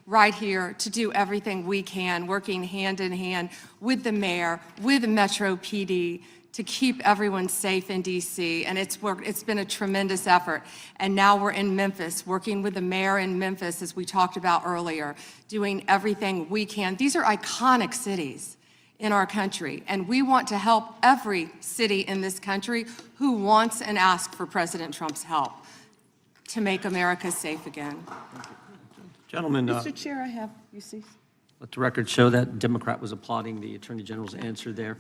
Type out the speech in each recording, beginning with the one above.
right here to do everything we can, working hand in hand with the mayor, with Metro PD, to keep everyone safe in DC, and it's been a tremendous effort. And now we're in Memphis, working with the mayor in Memphis, as we talked about earlier, doing everything we can. These are iconic cities in our country, and we want to help every city in this country who wants and asks for President Trump's help to make America safe again. Gentlemen, Mr. Chair, I have, you see. let the record show that Democrat was applauding the Attorney General's answer there.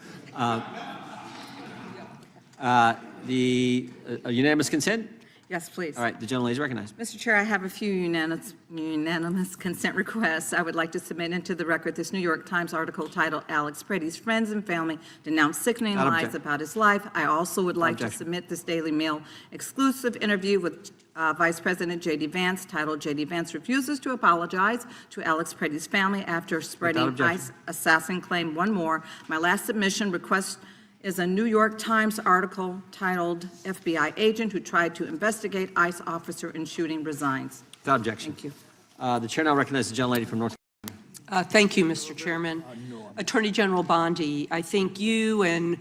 Unanimous consent? Yes, please. All right, the gentlelady is recognized. Mr. Chair, I have a few unanimous consent requests. I would like to submit into the record this New York Times article titled "Alex Pretty's Friends and Family Denounce Sickening Lies About His Life." I also would like to submit this Daily Mail exclusive interview with Vice President J.D. Vance titled "J.D. Vance Refuses to Apologize to Alex Pretty's Family After Spreading ICE Assassin Claim." One more. My last submission request is a New York Times article titled "FBI Agent Who Tried to Investigate ICE Officer in Shooting Resigns." Without objection. Thank you. The chair now recognizes the gentlelady from North Carolina. Thank you, Mr. Chairman. Attorney General Bondi, I think you and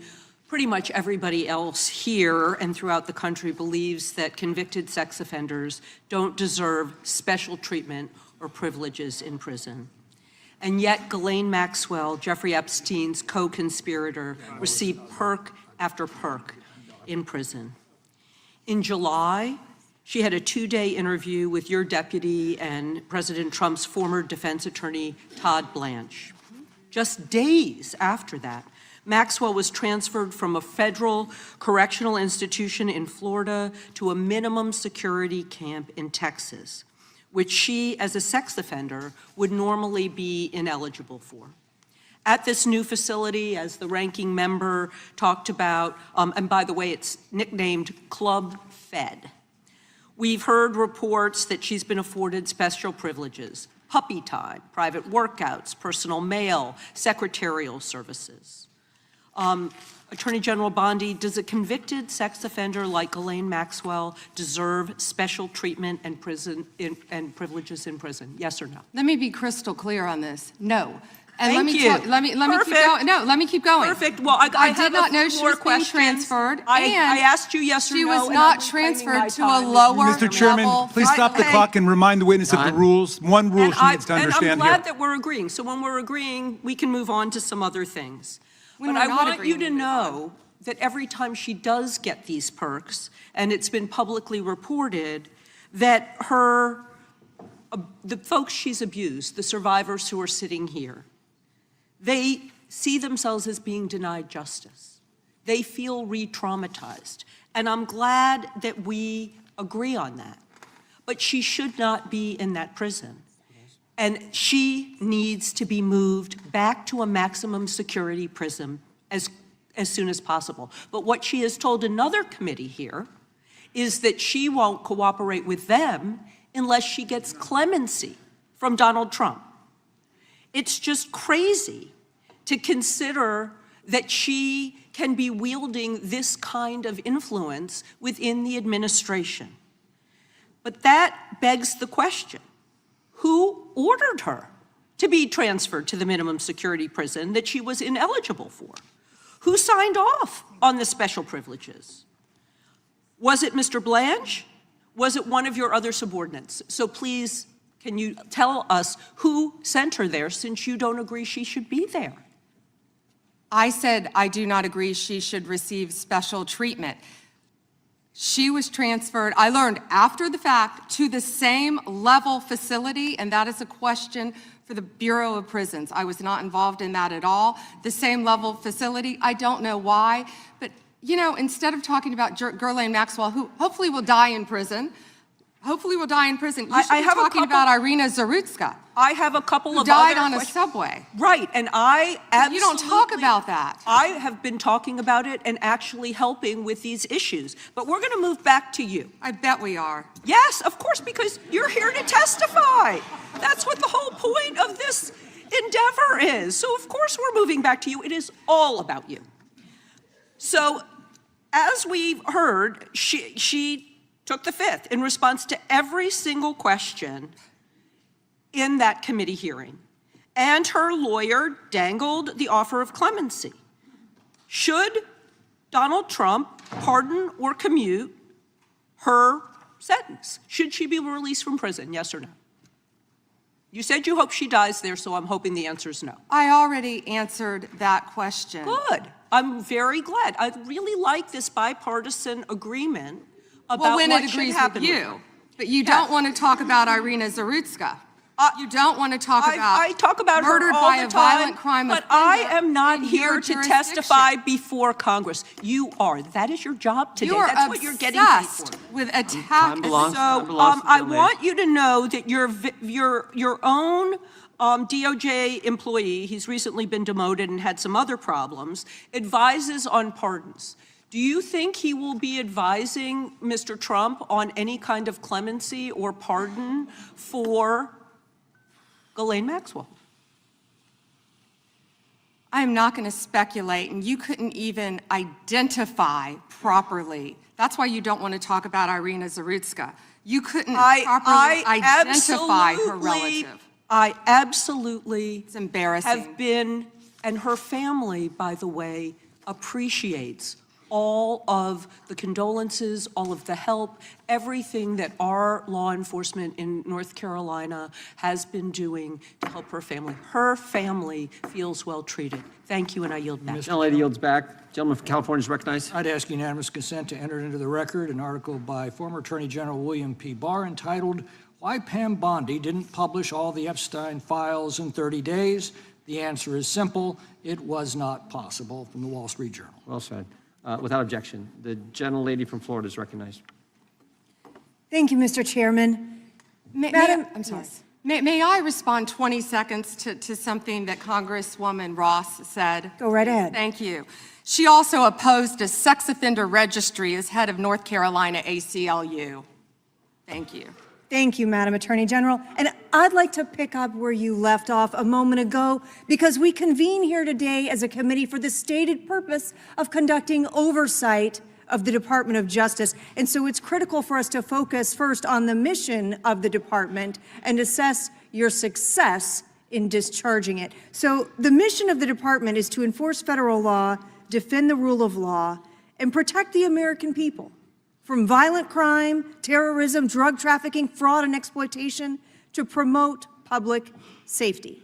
pretty much everybody else here and throughout the country believes that convicted sex offenders don't deserve special treatment or privileges in prison. And yet Ghislaine Maxwell, Jeffrey Epstein's co-conspirator, received perk after perk in prison. In July, she had a 2-day interview with your deputy and President Trump's former defense attorney, Todd Blanche. Just days after that, Maxwell was transferred from a federal correctional institution in Florida to a minimum security camp in Texas, which she, as a sex offender, would normally be ineligible for. At this new facility, as the ranking member talked about, and by the way, it's nicknamed Club Fed, we've heard reports that she's been afforded special privileges: puppy time, private workouts, personal mail, secretarial services. Attorney General Bondi, does a convicted sex offender like Ghislaine Maxwell deserve special treatment and privileges in prison? Yes or no? Let me be crystal clear on this. No. And Thank you. let me keep going. No, let me keep going. Perfect. Well, I did not know she was being transferred. I asked you yes or no. She was not transferred to a lower Mr. Chairman, level. please stop the clock and remind the witness of the rules. One rule she needs to understand here. And I'm glad that we're agreeing. So when we're agreeing, we can move on to some other things. But I want you to know that every time she does get these perks, and it's been publicly reported, that the folks she's abused, the survivors who are sitting here, they see themselves as being denied justice. They feel re-traumatized. And I'm glad that we agree on that. But she should not be in that prison. And she needs to be moved back to a maximum security prison as soon as possible. But what she has told another committee here is that she won't cooperate with them unless she gets clemency from Donald Trump. It's just crazy to consider that she can be wielding this kind of influence within the administration. But that begs the question: who ordered her to be transferred to the minimum security prison that she was ineligible for? Who signed off on the special privileges? Was it Mr. Blanche? Was it one of your other subordinates? So please, can you tell us who sent her there, since you don't agree she should be there? I said I do not agree she should receive special treatment. She was transferred, I learned after the fact, to the same level facility, and that is a question for the Bureau of Prisons. I was not involved in that at all. The same level facility, I don't know why, but you know, instead of talking about Ghislaine Maxwell, who hopefully will die in prison, you should be talking about Irina Zarutska. I have a couple who of died other on a questions. subway. Right, and I absolutely... You don't talk about that. I have been talking about it and actually helping with these issues. But we're going to move back to you. I bet we are. Yes, of course, because you're here to testify. That's what the whole point of this endeavor is. So of course we're moving back to you. It is all about you. So as we've heard, she took the fifth in response to every single question in that committee hearing, and her lawyer dangled the offer of clemency. Should Donald Trump pardon or commute her sentence? Should she be released from prison, yes or no? You said you hope she dies there, so I'm hoping the answer is no. I already answered that question. Good. I'm very glad. I really like this bipartisan agreement about Well, when what it should agrees happen with with you, her. but you Yes. don't want to talk about Irina Zarutska. You don't want to talk about I talk about her murdered all by the a time, violent crime but offender I am not in here your to jurisdiction. testify before Congress. You are. That is your job today. You are That's what you're getting paid for. obsessed with attack. Time belongs- So time belongs to the I gentlelady. want you to know that your own DOJ employee, he's recently been demoted and had some other problems, advises on pardons. Do you think he will be advising Mr. Trump on any kind of clemency or pardon for Ghislaine Maxwell? I'm not going to speculate, and you couldn't even identify properly. That's why you don't want to talk about Irina Zarutska. You couldn't properly identify her relative. I absolutely It's embarrassing. have been, and her family, by the way, appreciates all of the condolences, all of the help, everything that our law enforcement in North Carolina has been doing to help her family. Her family feels well treated. Thank you, and I yield back. Gentlelady yields back. Gentleman from California is recognized. I'd ask unanimous consent to enter into the record an article by former Attorney General William P. Barr entitled, "Why Pam Bondi Didn't Publish All the Epstein Files in 30 Days." The answer is simple. It was not possible, from the Wall Street Journal. Well said. Without objection, the gentlelady from Florida is recognized. Thank you, Mr. Chairman. Madam- I'm sorry. yes. May I respond 20 seconds to something that Congresswoman Ross said? Go right ahead. Thank you. She also opposed a sex offender registry as head of North Carolina ACLU. Thank you. Thank you, Madam Attorney General. And I'd like to pick up where you left off a moment ago, because we convene here today as a committee for the stated purpose of conducting oversight of the Department of Justice. And so it's critical for us to focus first on the mission of the department and assess your success in discharging it. So the mission of the department is to enforce federal law, defend the rule of law, and protect the American people from violent crime, terrorism, drug trafficking, fraud, and exploitation, to promote public safety.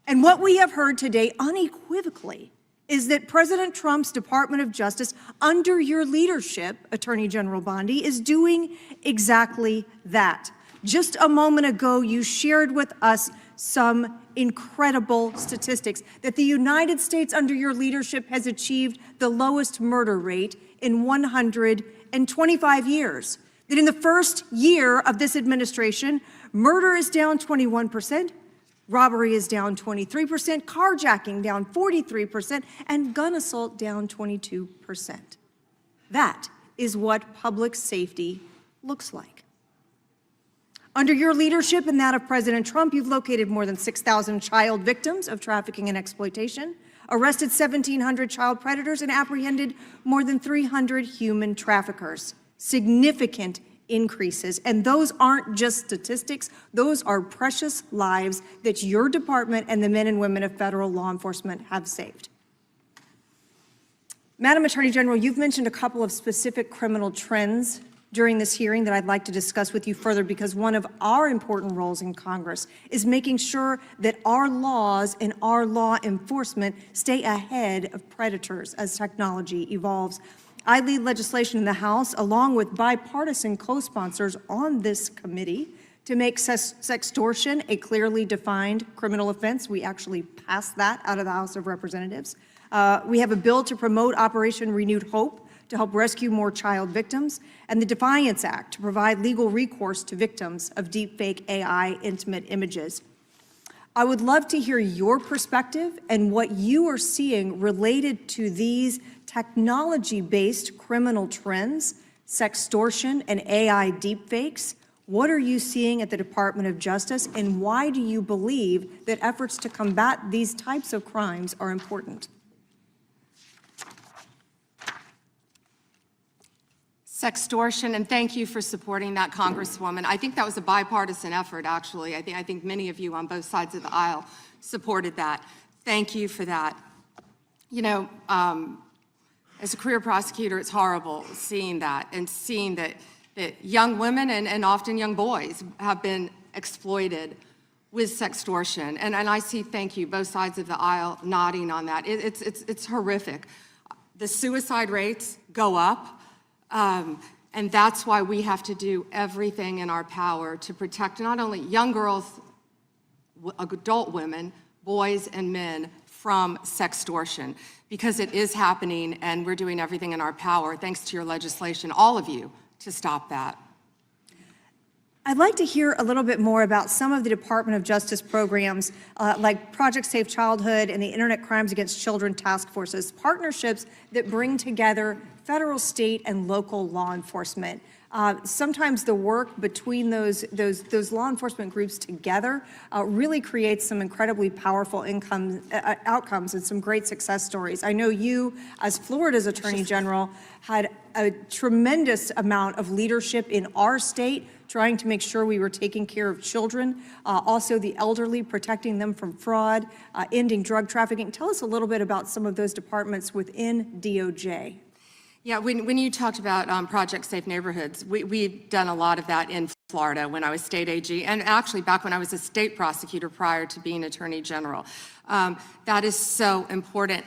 And what we have heard today unequivocally is that President Trump's Department of Justice, under your leadership, Attorney General Bondi, is doing exactly that. Just a moment ago, you shared with us some incredible statistics that the United States, under your leadership, has achieved the lowest murder rate in 125 years. That in the first year of this administration, murder is down 21%, robbery is down 23%, carjacking down 43%, and gun assault down 22%. That is what public safety looks like. Under your leadership and that of President Trump, you've located more than 6,000 child victims of trafficking and exploitation, arrested 1,700 child predators, and apprehended more than 300 human traffickers. Significant increases. And those aren't just statistics. Those are precious lives that your department and the men and women of federal law enforcement have saved. Madam Attorney General, you've mentioned a couple of specific criminal trends during this hearing that I'd like to discuss with you further, because one of our important roles in Congress is making sure that our laws and our law enforcement stay ahead of predators as technology evolves. I lead legislation in the House, along with bipartisan co-sponsors on this committee, to make sextortion a clearly defined criminal offense. We actually passed that out of the House of Representatives. We have a bill to promote Operation Renewed Hope to help rescue more child victims, and the Defiance Act to provide legal recourse to victims of deepfake AI intimate images. I would love to hear your perspective and what you are seeing related to these technology-based criminal trends, sextortion, and AI deepfakes. What are you seeing at the Department of Justice, and why do you believe that efforts to combat these types of crimes are important? Sextortion, and thank you for supporting that, Congresswoman. I think that was a bipartisan effort, actually. I think many of you on both sides of the aisle supported that. Thank you for that. You know, as a career prosecutor, it's horrible seeing that and seeing that young women and often young boys have been exploited with sextortion. And I see, thank you, both sides of the aisle nodding on that. It's horrific. The suicide rates go up, and that's why we have to do everything in our power to protect not only young girls, adult women, boys and men from sextortion, because it is happening and we're doing everything in our power, thanks to your legislation, all of you, to stop that. I'd like to hear a little bit more about some of the Department of Justice programs like Project Safe Childhood and the Internet Crimes Against Children Task Forces, partnerships that bring together federal, state, and local law enforcement. Sometimes the work between those law enforcement groups together really creates some incredibly powerful outcomes and some great success stories. I know you, as Florida's Attorney General, had a tremendous amount of leadership in our state trying to make sure we were taking care of children, also the elderly, protecting them from fraud, ending drug trafficking. Tell us a little bit about some of those departments within DOJ. Yeah, when you talked about Project Safe Neighborhoods, we've done a lot of that in Florida when I was state AG, and actually back when I was a state prosecutor prior to being Attorney General. That is so important.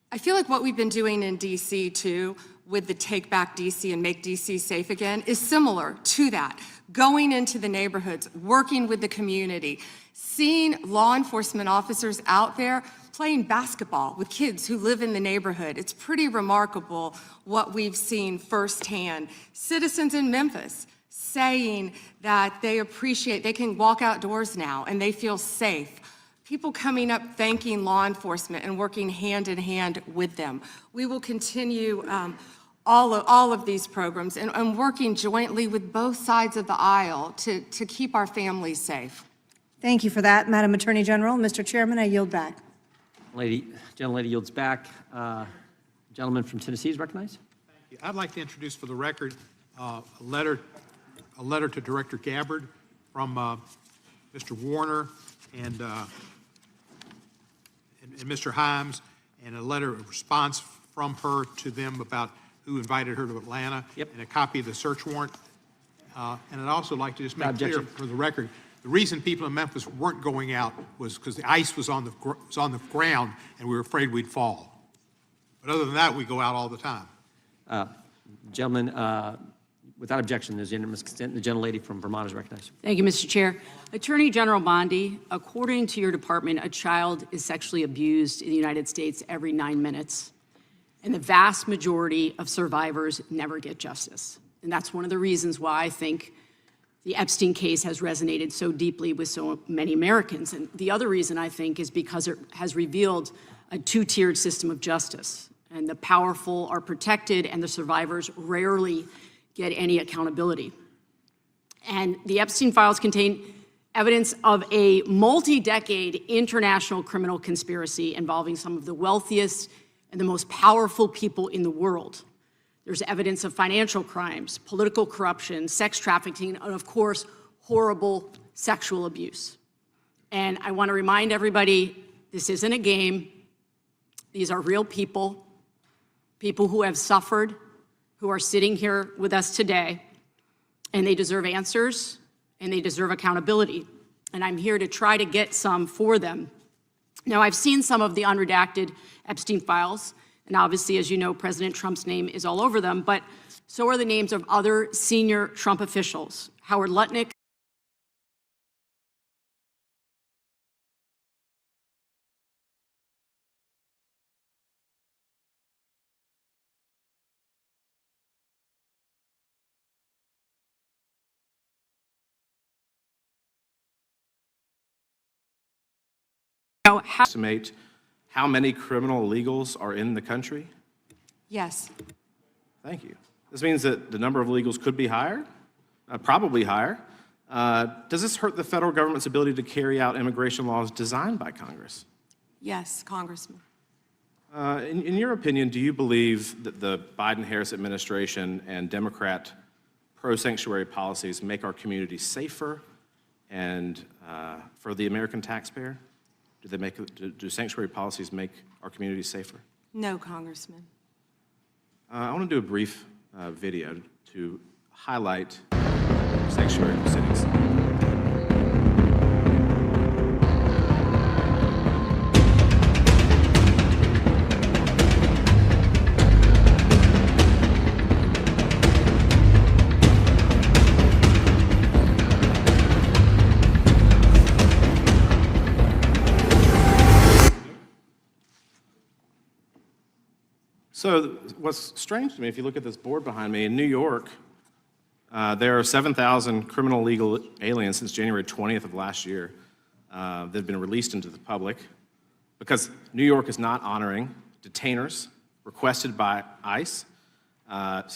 I feel like what we've been doing in DC too, with the Take Back DC and Make DC Safe Again, is similar to that. Going into the neighborhoods, working with the community, seeing law enforcement officers out there playing basketball with kids who live in the neighborhood. It's pretty remarkable what we've seen firsthand. Citizens in Memphis saying that they appreciate, they can walk outdoors now and they feel safe. People coming up thanking law enforcement and working hand in hand with them. We will continue all of these programs and working jointly with both sides of the aisle to keep our families safe. Thank you for that, Madam Attorney General. Mr. Chairman, I yield back. Gentlelady yields back. Gentleman from Tennessee is recognized. Thank you. I'd like to introduce for the record a letter to Director Gabbard from Mr. Warner and Mr. Himes, and a letter of response from her to them about who invited her to Atlanta, and a copy of the search warrant. And I'd also like to just make clear for the record, the reason people in Memphis weren't going out was because the ice was on the ground and we were afraid we'd fall. But other than that, we go out all the time. Gentleman, without objection, there's unanimous consent. The gentlelady from Vermont is recognized. Thank you, Mr. Chair. Attorney General Bondi, according to your department, a child is sexually abused in the United States every 9 minutes, and the vast majority of survivors never get justice. And that's one of the reasons why I think the Epstein case has resonated so deeply with so many Americans. And the other reason, I think, is because it has revealed a two-tiered system of justice. And the powerful are protected, and the survivors rarely get any accountability. And the Epstein files contain evidence of a multi-decade international criminal conspiracy involving some of the wealthiest and the most powerful people in the world. There's evidence of financial crimes, political corruption, sex trafficking, and of course, horrible sexual abuse. And I want to remind everybody, this isn't a game. These are real people, people who have suffered, who are sitting here with us today, and they deserve answers, and they deserve accountability. And I'm here to try to get some for them. Now, I've seen some of the unredacted Epstein files, and obviously, as you know, President Trump's name is all over them, but so are the names of other senior Trump officials. Howard Lutnick, estimate how many criminal illegals are in the country? Yes. Thank you. This means that the number of illegals could be higher, probably higher. Does this hurt the federal government's ability to carry out immigration laws designed by Congress? Yes, Congressman. In your opinion, do you believe that the Biden-Harris administration and Democrat pro-sanctuary policies make our community safer and for the American taxpayer? Do sanctuary policies make our community safer? No, Congressman. I want to do a brief video to highlight sanctuary proceedings. So what's strange to me, if you look at this board behind me, in New York, there are 7,000 criminal legal aliens since January 20th of last year that have been released into the public because New York is not honoring detainers requested by ICE.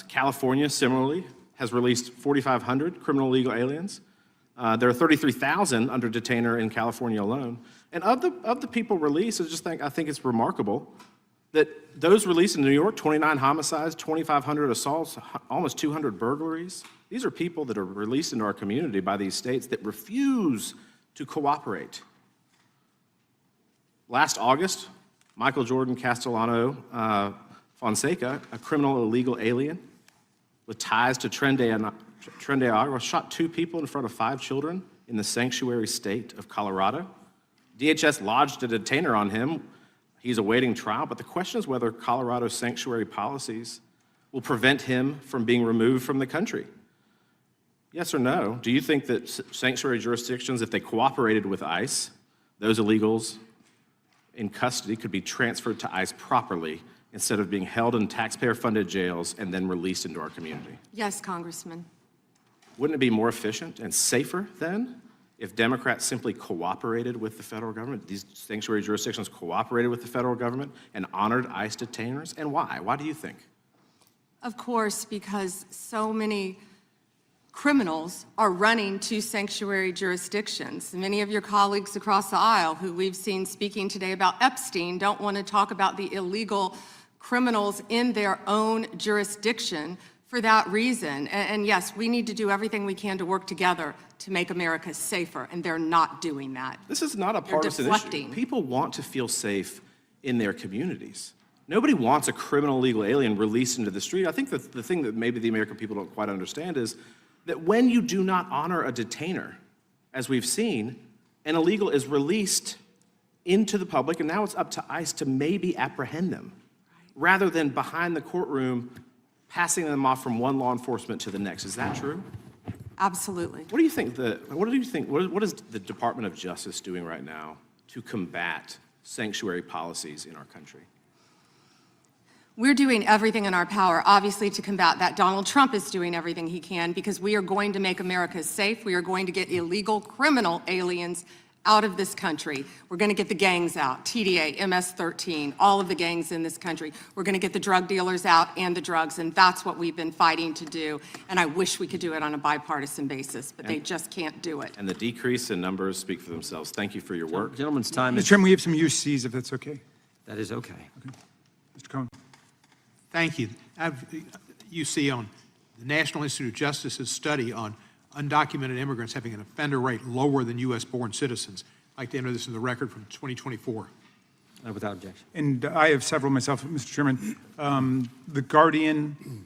California, similarly, has released 4,500 criminal legal aliens. There are 33,000 under detainer in California alone. And of the people released, I think it's remarkable that those released in New York, 29 homicides, 2,500 assaults, almost 200 burglaries, these are people that are released into our community by these states that refuse to cooperate. Last August, Michael Jordan Castellano Fonseca, a criminal illegal alien with ties to Tren de Agua, shot 2 people in front of 5 children in the sanctuary state of Colorado. DHS lodged a detainer on him. He's awaiting trial, but the question is whether Colorado's sanctuary policies will prevent him from being removed from the country. Yes or no? Do you think that sanctuary jurisdictions, if they cooperated with ICE, those illegals in custody could be transferred to ICE properly instead of being held in taxpayer-funded jails and then released into our community? Yes, Congressman. Wouldn't it be more efficient and safer then if Democrats simply cooperated with the federal government, these sanctuary jurisdictions cooperated with the federal government and honored ICE detainers? And why? Why do you think? Of course, because so many criminals are running to sanctuary jurisdictions. Many of your colleagues across the aisle who we've seen speaking today about Epstein don't want to talk about the illegal criminals in their own jurisdiction for that reason. And yes, we need to do everything we can to work together to make America safer, and they're not doing that. This is not a partisan issue. People want to feel safe in their communities. Nobody wants a criminal illegal alien released into the street. I think that the thing that maybe the American people don't quite understand is that when you do not honor a detainer, as we've seen, an illegal is released into the public, and now it's up to ICE to maybe apprehend them, rather than behind the courtroom passing them off from one law enforcement to the next. Is that true? Absolutely. What do you think, what is the Department of Justice doing right now to combat sanctuary policies in our country? We're doing everything in our power, obviously, to combat that. Donald Trump is doing everything he can because we are going to make America safe. We are going to get illegal criminal aliens out of this country. We're going to get the gangs out, TDA, MS-13, all of the gangs in this country. We're going to get the drug dealers out and the drugs, and that's what we've been fighting to do. And I wish we could do it on a bipartisan basis, but they just can't do it. And the decrease in numbers speak for themselves. Thank you for your work. Gentleman's time Mr. is... Chairman, we have some UCs, if that's okay. That is okay. Mr. Cohen. Thank you. You see on the National Institute of Justice's study on undocumented immigrants having an offender rate lower than U.S.-born citizens. I'd like to enter this in the record from 2024. Without objection. And I have several myself, Mr. Chairman. The Guardian,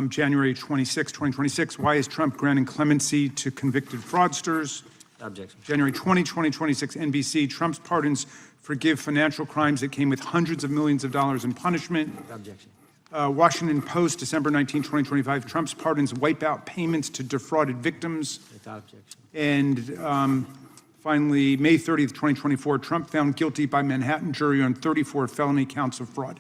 January 26, 2026, why is Trump granting clemency to convicted fraudsters? Without objection. January 2026, NBC, Trump's pardons forgive financial crimes that came with hundreds of millions of dollars in punishment. Without objection. Washington Post, December 19, 2025, Trump's pardons wipe out payments to defrauded victims. Without objection. And finally, May 30th, 2024, Trump found guilty by Manhattan jury on 34 felony counts of fraud.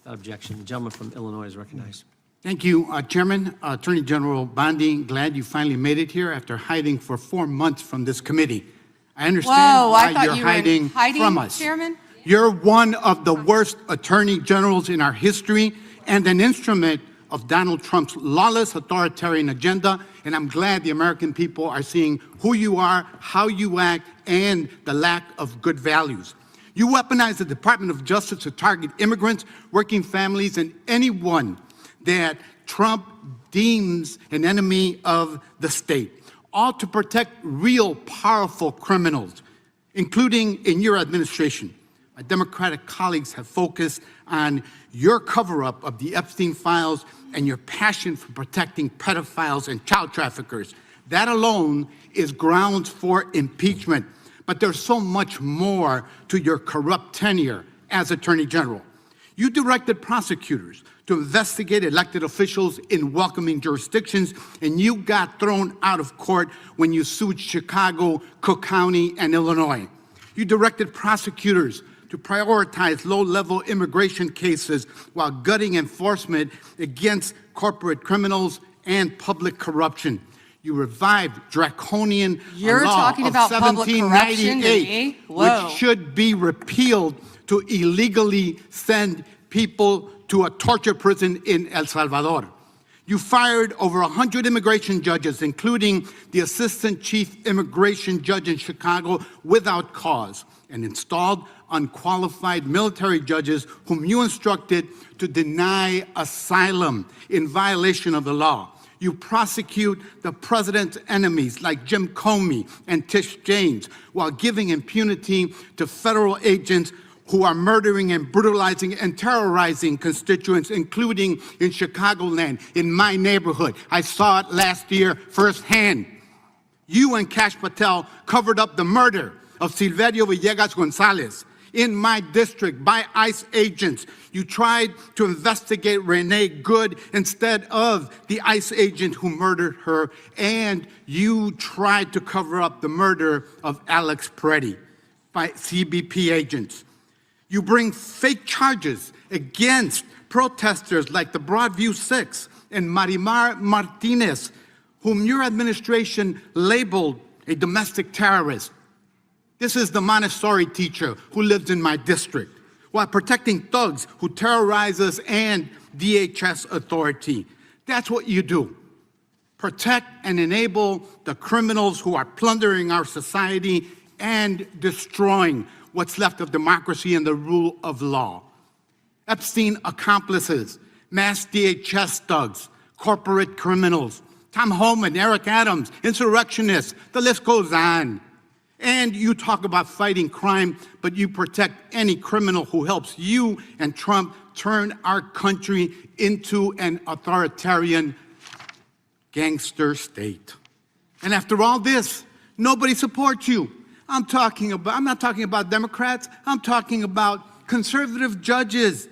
Without objection. The gentleman from Illinois is recognized. Thank you, Chairman. Attorney General Bondi, glad you finally made it here after hiding for 4 months from this committee. I understand why you're hiding from us. Chairman? You're one of the worst attorney generals in our history and an instrument of Donald Trump's lawless authoritarian agenda, and I'm glad the American people are seeing who you are, how you act, and the lack of good values. You weaponize the Department of Justice to target immigrants, working families, and anyone that Trump deems an enemy of the state, all to protect real powerful criminals, including in your administration. My Democratic colleagues have focused on your cover-up of the Epstein files and your passion for protecting pedophiles and child traffickers. That alone is grounds for impeachment. But there's so much more to your corrupt tenure as Attorney General. You directed prosecutors to investigate elected officials in welcoming jurisdictions, and you got thrown out of court when you sued Chicago, Cook County, and Illinois. You directed prosecutors to prioritize low-level immigration cases while gutting enforcement against corporate criminals and public corruption. You revived draconian law of 1798, which should be repealed to illegally send people to a torture prison in El Salvador. You fired over 100 immigration judges, including the assistant chief immigration judge in Chicago, without cause, and installed unqualified military judges whom you instructed to deny asylum in violation of the law. You prosecute the president's enemies like Jim Comey and Tish James while giving impunity to federal agents who are murdering and brutalizing and terrorizing constituents, including in Chicagoland, in my neighborhood. I saw it last year firsthand. You and Kash Patel covered up the murder of Silverio Villegas Gonzalez in my district by ICE agents. You tried to investigate Renee Good instead of the ICE agent who murdered her, and you tried to cover up the murder of Alex Preddy by CBP agents. You bring fake charges against protesters like the Broadview Six and Marimar Martinez, whom your administration labeled a domestic terrorist. This is the Montessori teacher who lives in my district, while protecting thugs who terrorize us and DHS authority. That's what you do. Protect and enable the criminals who are plundering our society and destroying what's left of democracy and the rule of law. Epstein accomplices, mass DHS thugs, corporate criminals, Tom Homan, Eric Adams, insurrectionists, the list goes on. And you talk about fighting crime, but you protect any criminal who helps you and Trump turn our country into an authoritarian gangster state. And after all this, nobody supports you. I'm not talking about Democrats. I'm talking about conservative judges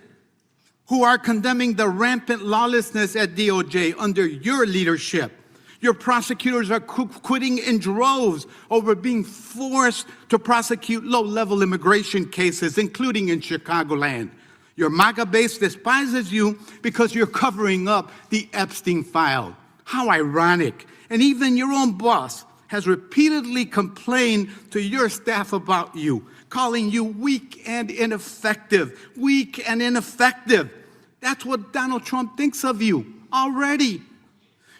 who are condemning the rampant lawlessness at DOJ under your leadership. Your prosecutors are quitting in droves over being forced to prosecute low-level immigration cases, including in Chicagoland. Your MAGA base despises you because you're covering up the Epstein file. How ironic. And even your own boss has repeatedly complained to your staff about you, calling you weak and ineffective. Weak and ineffective. That's what Donald Trump thinks of you already.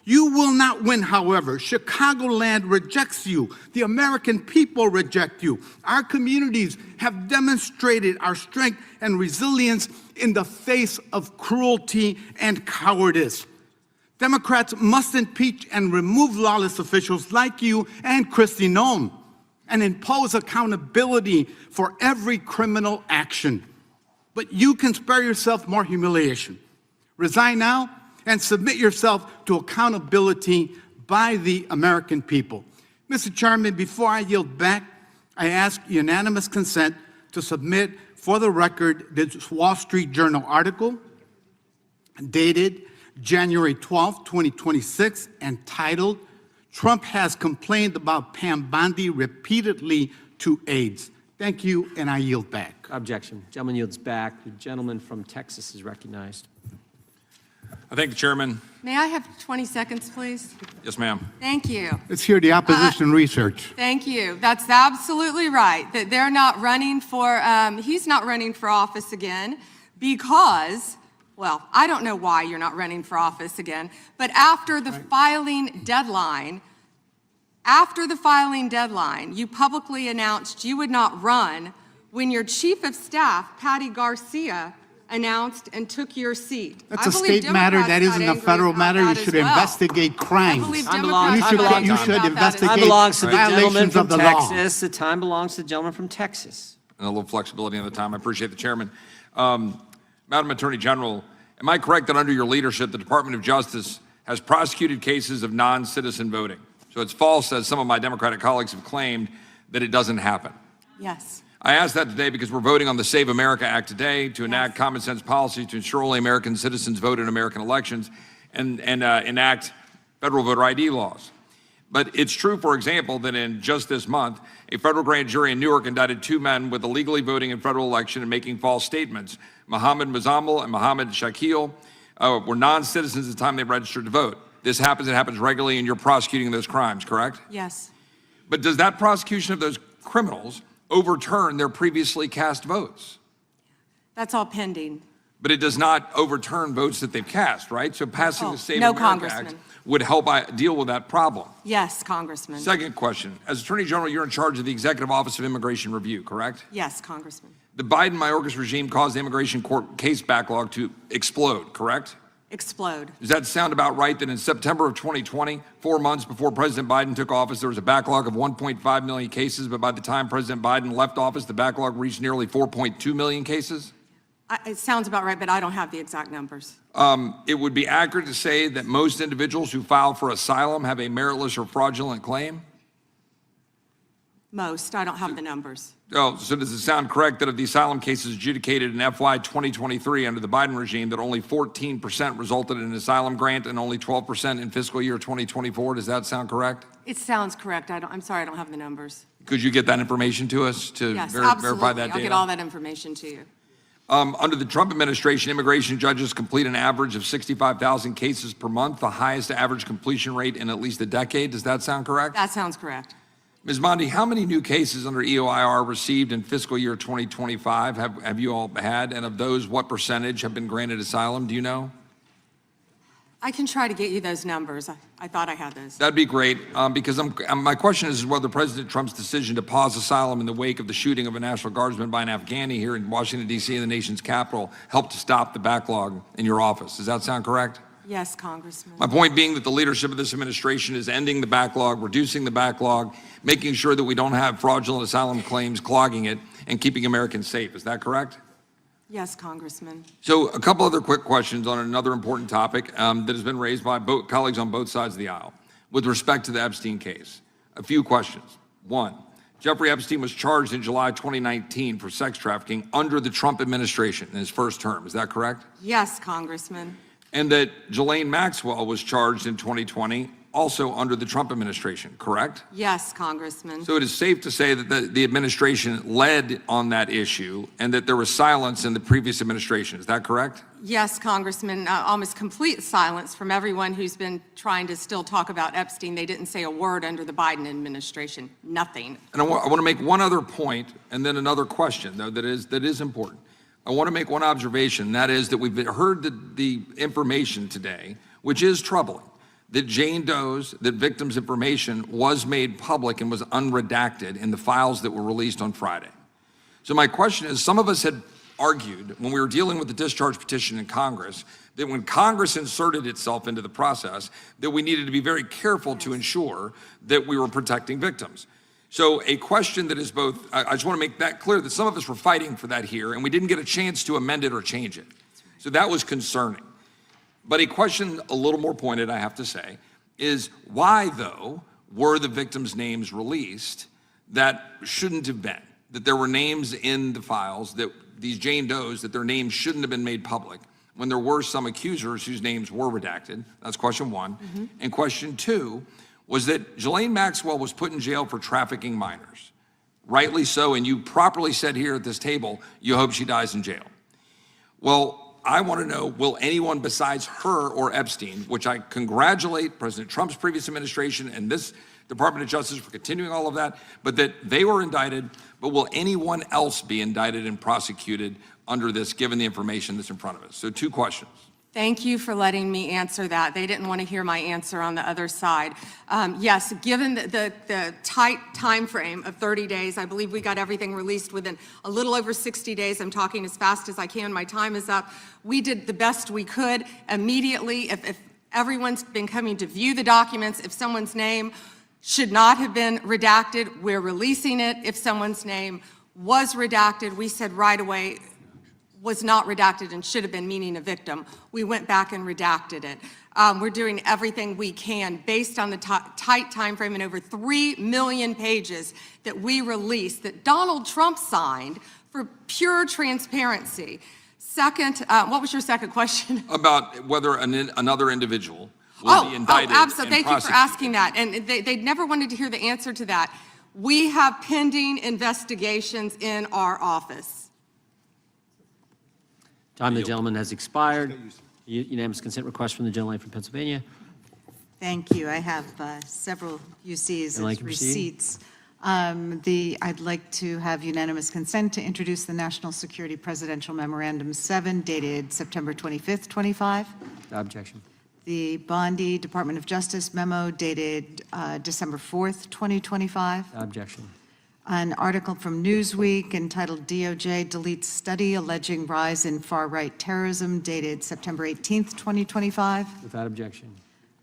You will not win, however. Chicagoland rejects you. The American people reject you. Our communities have demonstrated our strength and resilience in the face of cruelty and cowardice. Democrats must impeach and remove lawless officials like you and Kristi Noem and impose accountability for every criminal action. But you can spare yourself more humiliation. Resign now and submit yourself to accountability by the American people. Mr. Chairman, before I yield back, I ask unanimous consent to submit for the record this Wall Street Journal article dated January 12, 2026, entitled, "Trump has complained about Pam Bondi repeatedly to aides." Thank you, and I yield back. Objection. Gentleman yields back. The gentleman from Texas is recognized. I thank the chairman. May I have 20 seconds, please? Yes, ma'am. Thank you. Let's hear the opposition research. Thank you. That's absolutely right, that they're not running for, he's not running for office again because, well, I don't know why you're not running for office again, but after the filing deadline, you publicly announced you would not run when your chief of staff, Patty Garcia, announced and took your seat. That's I a believe state matter. Democrats That got isn't a angry federal about matter. You that should as well. investigate crimes. I believe Time Democrats belongs- got time angry you should about that as investigate- Time well. belongs to the gentleman Violations from of the law. Texas. The time belongs to the gentleman from Texas. And a little flexibility on the time. I appreciate the chairman. Madam Attorney General, am I correct that under your leadership, the Department of Justice has prosecuted cases of non-citizen voting? So it's false, as some of my Democratic colleagues have claimed, that it doesn't happen. Yes. I ask that today because we're voting on the Save America Act today to enact common sense policy to ensure only American citizens vote in American elections and enact federal voter ID laws. But it's true, for example, that in just this month, a federal grand jury in Newark indicted 2 men with illegally voting in federal election and making false statements. Mohammed Mazammel and Mohammed Shakil were non-citizens at the time they registered to vote. This happens, it happens regularly, and you're prosecuting those crimes, correct? Yes. But does that prosecution of those criminals overturn their previously cast votes? That's all pending. But it does not overturn votes that they've cast, right? So passing the Save no, America Act Congressman. would help deal with that problem. Yes, Congressman. Second question, as Attorney General, you're in charge of the Executive Office of Immigration Review, correct? Yes, Congressman. The Biden-Mayorkas regime caused the immigration court case backlog to explode, correct? Explode. Does that sound about right, that in September of 2020, 4 months before President Biden took office, there was a backlog of 1.5 million cases, but by the time President Biden left office, the backlog reached nearly 4.2 million cases? It sounds about right, but I don't have the exact numbers. It would be accurate to say that most individuals who file for asylum have a meritless or fraudulent claim? Most. I don't have the numbers. Oh, so does it sound correct that of the asylum cases adjudicated in FY 2023 under the Biden regime, that only 14% resulted in an asylum grant and only 12% in fiscal year 2024? Does that sound correct? It sounds correct. I'm sorry, I don't have the numbers. Could you get that information to us to Yes, verify absolutely. that data? I'll get all that information to you. Under the Trump administration, immigration judges complete an average of 65,000 cases per month, the highest average completion rate in at least a decade. Does that sound correct? That sounds correct. Ms. Bondi, how many new cases under EOIR received in fiscal year 2025 have you all had? And of those, what percentage have been granted asylum? Do you know? I can try to get you those numbers. I thought I had those. That'd be great, because my question is whether President Trump's decision to pause asylum in the wake of the shooting of a National Guardsman by an Afghani here in Washington, D.C., in the nation's capital, helped to stop the backlog in your office. Does that sound correct? Yes, Congressman. My point being that the leadership of this administration is ending the backlog, reducing the backlog, making sure that we don't have fraudulent asylum claims clogging it, and keeping Americans safe. Is that correct? Yes, Congressman. So a couple other quick questions on another important topic that has been raised by colleagues on both sides of the aisle with respect to the Epstein case. A few questions. One, Jeffrey Epstein was charged in July 2019 for sex trafficking under the Trump administration in his first term. Is that correct? Yes, Congressman. And that Ghislaine Maxwell was charged in 2020 also under the Trump administration, correct? Yes, Congressman. So it is safe to say that the administration led on that issue and that there was silence in the previous administration. Is that correct? Yes, Congressman. Almost complete silence from everyone who's been trying to still talk about Epstein. They didn't say a word under the Biden administration. Nothing. And I want to make one other point and then another question, though, that is important. I want to make one observation, that is that we've heard the information today, which is troubling, that Jane Doe's, that victims' information was made public and was unredacted in the files that were released on Friday. So my question is, some of us had argued when we were dealing with the discharge petition in Congress, that when Congress inserted itself into the process, that we needed to be very careful to ensure that we were protecting victims. So a question that is both, I just want to make that clear, that some of us were fighting for that here, and we didn't get a chance to amend it or change it. So that was concerning. But a question a little more pointed, I have to say, is why, though, were the victims' names released that shouldn't have been? That there were names in the files, that these Jane Does, that their names shouldn't have been made public, when there were some accusers whose names were redacted? That's question one. Mm-hmm. And question two was that Ghislaine Maxwell was put in jail for trafficking minors. Rightly so, and you properly said here at this table, you hope she dies in jail. Well, I want to know, will anyone besides her or Epstein, which I congratulate President Trump's previous administration and this Department of Justice for continuing all of that, but that they were indicted, but will anyone else be indicted and prosecuted under this, given the information that's in front of us? So two questions. Thank you for letting me answer that. They didn't want to hear my answer on the other side. Yes, given the tight time frame of 30 days, I believe we got everything released within a little over 60 days. I'm talking as fast as I can. My time is up. We did the best we could immediately. If everyone's been coming to view the documents, if someone's name should not have been redacted, we're releasing it. If someone's name was redacted, we said right away, was not redacted and should have been, meaning a victim. We went back and redacted it. We're doing everything we can based on the tight time frame and over 3 million pages that we released that Donald Trump signed for pure transparency. Second, what was your second question? About whether another individual will be indicted and absolutely. Thank you for asking that. And they never wanted to hear the answer to that. We have pending investigations in our office. Time of the gentleman has expired. Unanimous consent request from the gentlelady from Pennsylvania. Thank you. I have several UCs as receipts. I'd like to have unanimous consent to introduce the National Security Presidential Memorandum 7 dated September 25th, 25. Without objection. The Bondi Department of Justice memo dated December 4th, 2025. Without objection. An article from Newsweek entitled DOJ Deletes Study Alleging Rise in Far-Right Terrorism dated September 18th, 2025. Without objection.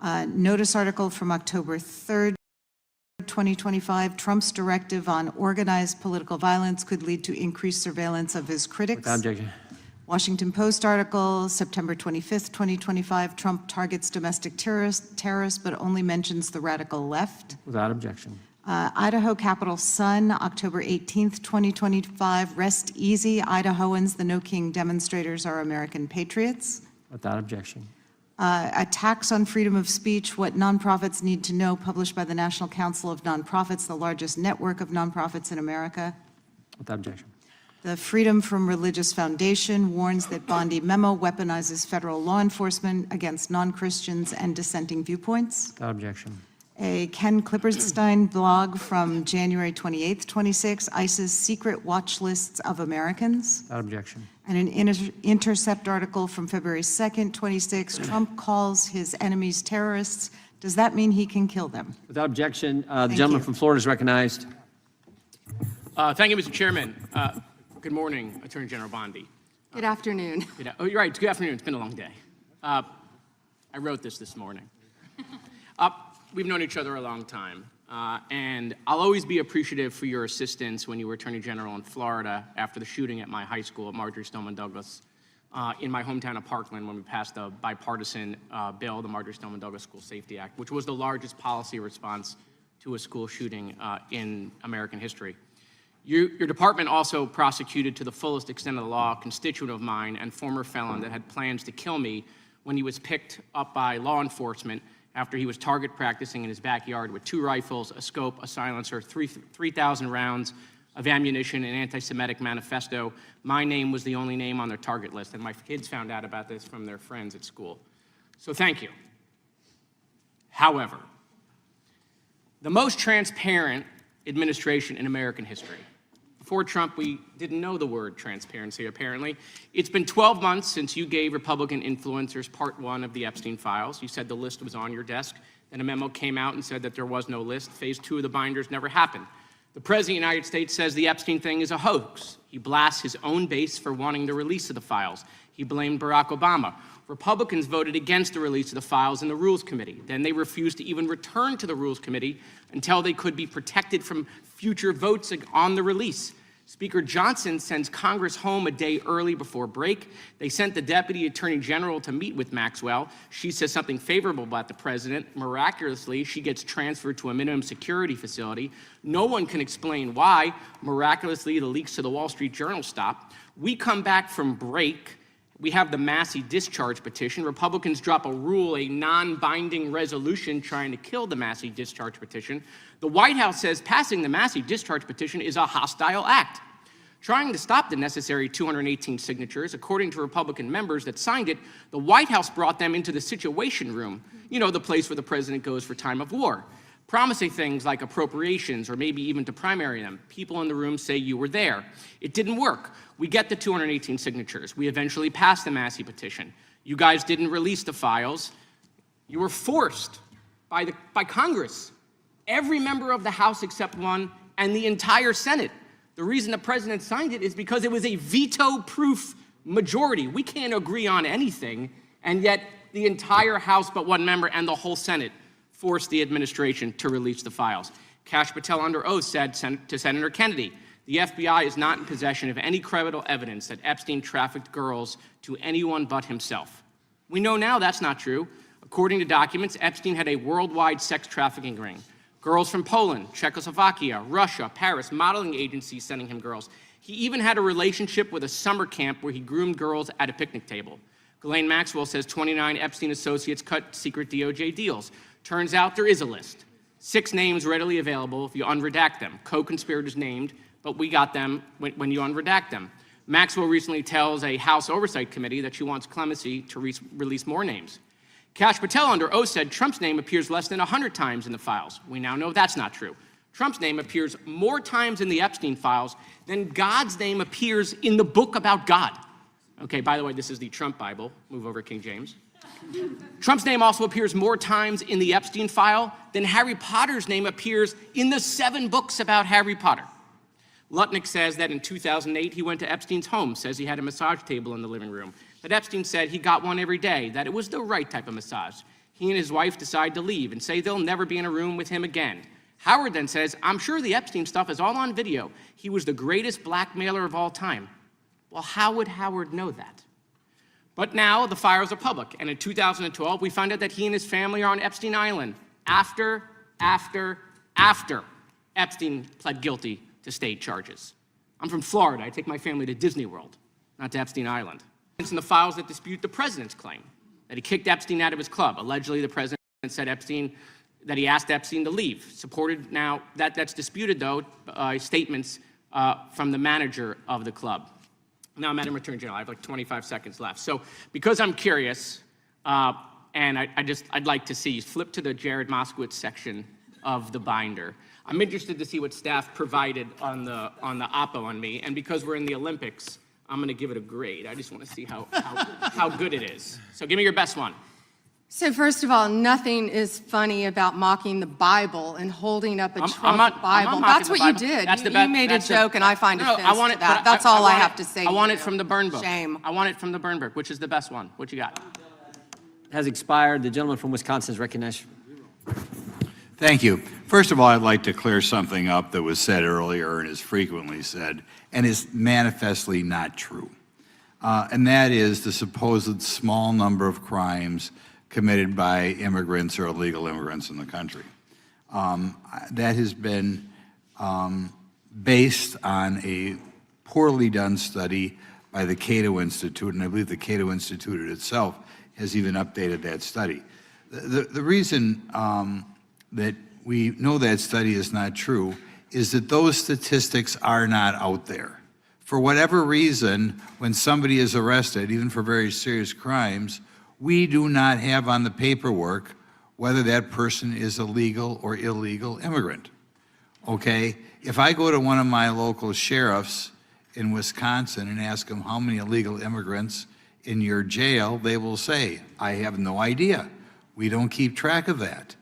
Notice article from October 3rd, 2025. Trump's directive on organized political violence could lead to increased surveillance of his critics. Without objection. Washington Post article, September 25th, 2025. Trump targets domestic terrorists, but only mentions the radical left. Without objection. Idaho Capital Sun, October 18th, 2025. Rest easy, Idahoans. The No King demonstrators are American patriots. Without objection. Attacks on freedom of speech, what nonprofits need to know, published by the National Council of Nonprofits, the largest network of nonprofits in America. Without objection. The Freedom from Religious Foundation warns that Bondi memo weaponizes federal law enforcement against non-Christians and dissenting viewpoints. Without objection. A Ken Klipperstein blog from January 28th, 26, ICE's secret watch lists of Americans. Without objection. And an Intercept article from February 2nd, 26, Trump calls his enemies terrorists. Does that mean he can kill them? Without objection, the gentleman from Florida is recognized. Thank you, Mr. Chairman. Good morning, Attorney General Bondi. Good afternoon. Oh, you're right. Good afternoon. It's been a long day. I wrote this morning. We've known each other a long time, and I'll always be appreciative for your assistance when you were Attorney General in Florida after the shooting at my high school at Marjory Stoneman Douglas in my hometown of Parkland when we passed a bipartisan bill, the Marjory Stoneman Douglas School Safety Act, which was the largest policy response to a school shooting in American history. Your department also prosecuted to the fullest extent of the law a constituent of mine and former felon that had plans to kill me when he was picked up by law enforcement after he was target practicing in his backyard with 2 rifles, a scope, a silencer, 3,000 rounds of ammunition, an anti-Semitic manifesto. My name was the only name on their target list, and my kids found out about this from their friends at school. So thank you. However, the most transparent administration in American history. Before Trump, we didn't know the word transparency, apparently. It's been 12 months since you gave Republican influencers part 1 of the Epstein files. You said the list was on your desk. Then a memo came out and said that there was no list. Phase 2 of the binders never happened. The President of the United States says the Epstein thing is a hoax. He blasts his own base for wanting the release of the files. He blamed Barack Obama. Republicans voted against the release of the files in the Rules Committee. Then they refused to even return to the Rules Committee until they could be protected from future votes on the release. Speaker Johnson sends Congress home a day early before break. They sent the Deputy Attorney General to meet with Maxwell. She says something favorable about the president. Miraculously, she gets transferred to a minimum security facility. No one can explain why. Miraculously, the leaks to the Wall Street Journal stop. We come back from break. We have the Massey discharge petition. Republicans drop a rule, a non-binding resolution trying to kill the Massey discharge petition. The White House says passing the Massey discharge petition is a hostile act. Trying to stop the necessary 218 signatures, according to Republican members that signed it, the White House brought them into the Situation Room, you know, the place where the president goes for time of war, promising things like appropriations or maybe even to primary them. People in the room say you were there. It didn't work. We get the 218 signatures. We eventually pass the Massey petition. You guys didn't release the files. You were forced by Congress, every member of the House except one, and the entire Senate. The reason the president signed it is because it was a veto-proof majority. We can't agree on anything, and yet the entire House but one member and the whole Senate forced the administration to release the files. Kash Patel under oath said to Senator Kennedy, the FBI is not in possession of any credible evidence that Epstein trafficked girls to anyone but himself. We know now that's not true. According to documents, Epstein had a worldwide sex trafficking ring. Girls from Poland, Czechoslovakia, Russia, Paris, modeling agencies sending him girls. He even had a relationship with a summer camp where he groomed girls at a picnic table. Ghislaine Maxwell says 29 Epstein associates cut secret DOJ deals. Turns out there is a list. 6 names readily available if you unredact them. Co-conspirators named, but we got them when you unredact them. Maxwell recently tells a House Oversight Committee that she wants clemency to release more names. Kash Patel under oath said Trump's name appears less than 100 times in the files. We now know that's not true. Trump's name appears more times in the Epstein files than God's name appears in the book about God. Okay, by the way, this is the Trump Bible. Move over, King James. Trump's name also appears more times in the Epstein file than Harry Potter's name appears in the 7 books about Harry Potter. Lutnick says that in 2008, he went to Epstein's home, says he had a massage table in the living room, that Epstein said he got one every day, that it was the right type of massage. He and his wife decide to leave and say they'll never be in a room with him again. Howard then says, I'm sure the Epstein stuff is all on video. He was the greatest blackmailer of all time. Well, how would Howard know that? But now the files are public, and in 2012, we found out that he and his family are on Epstein Island after Epstein pled guilty to state charges. I'm from Florida. I take my family to Disney World, not to Epstein Island. It's in the files that dispute the president's claim that he kicked Epstein out of his club. Allegedly, the president said that he asked Epstein to leave. Supported now, that's disputed though, statements from the manager of the club. Now, Madam Attorney General, I have like 25 seconds left. So because I'm curious, and I'd like to see, flip to the Jared Moskowitz section of the binder. I'm interested to see what staff provided on the oppo on me, and because we're in the Olympics, I'm going to give it a grade. I just want to see how good it is. So give me your best one. So first of all, nothing is funny about mocking the Bible and holding up a Trump Bible. That's what you did. You made a joke, and I find offense to that. That's all I have to say. I want it from the burn book. Shame. I want it from the burn book, which is the best one. What you got? Has expired. The gentleman from Wisconsin is recognized. Thank you. First of all, I'd like to clear something up that was said earlier and is frequently said and is manifestly not true. And that is the supposed small number of crimes committed by immigrants or illegal immigrants in the country. That has been based on a poorly done study by the Cato Institute, and I believe the Cato Institute itself has even updated that study. The reason that we know that study is not true is that those statistics are not out there. For whatever reason, when somebody is arrested, even for very serious crimes, we do not have on the paperwork whether that person is a legal or illegal immigrant, okay? If I go to one of my local sheriffs in Wisconsin and ask them how many illegal immigrants in your jail, they will say, I have no idea. We don't keep track of that.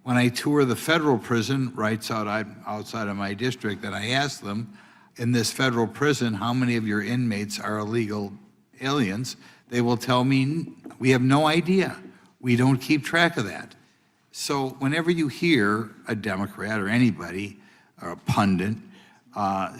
When I tour the federal prison right outside of my district, and I ask them, in this federal prison, how many of your inmates are illegal aliens, they will tell me, we have no idea. We don't keep track of that. So whenever you hear a Democrat or anybody, or a pundit,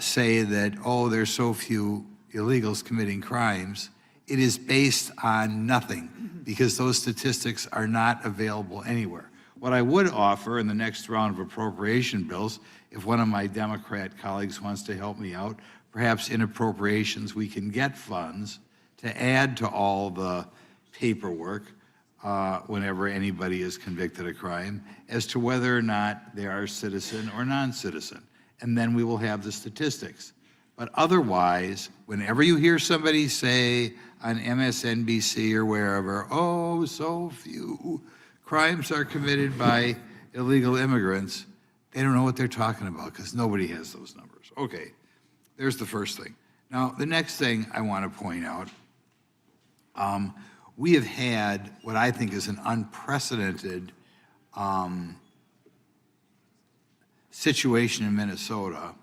say that, oh, there's so few illegals committing crimes, it is based on nothing, because those statistics are not available anywhere. What I would offer in the next round of appropriation bills, if one of my Democrat colleagues wants to help me out, perhaps in appropriations we can get funds to add to all the paperwork whenever anybody is convicted of crime as to whether or not they are citizen or non-citizen. And then we will have the statistics. But otherwise, whenever you hear somebody say on MSNBC or wherever, oh, so few crimes are committed by illegal immigrants, they don't know what they're talking about because nobody has those numbers. Okay, there's the first thing. Now, the next thing I want to point out, we have had what I think is an unprecedented situation in Minnesota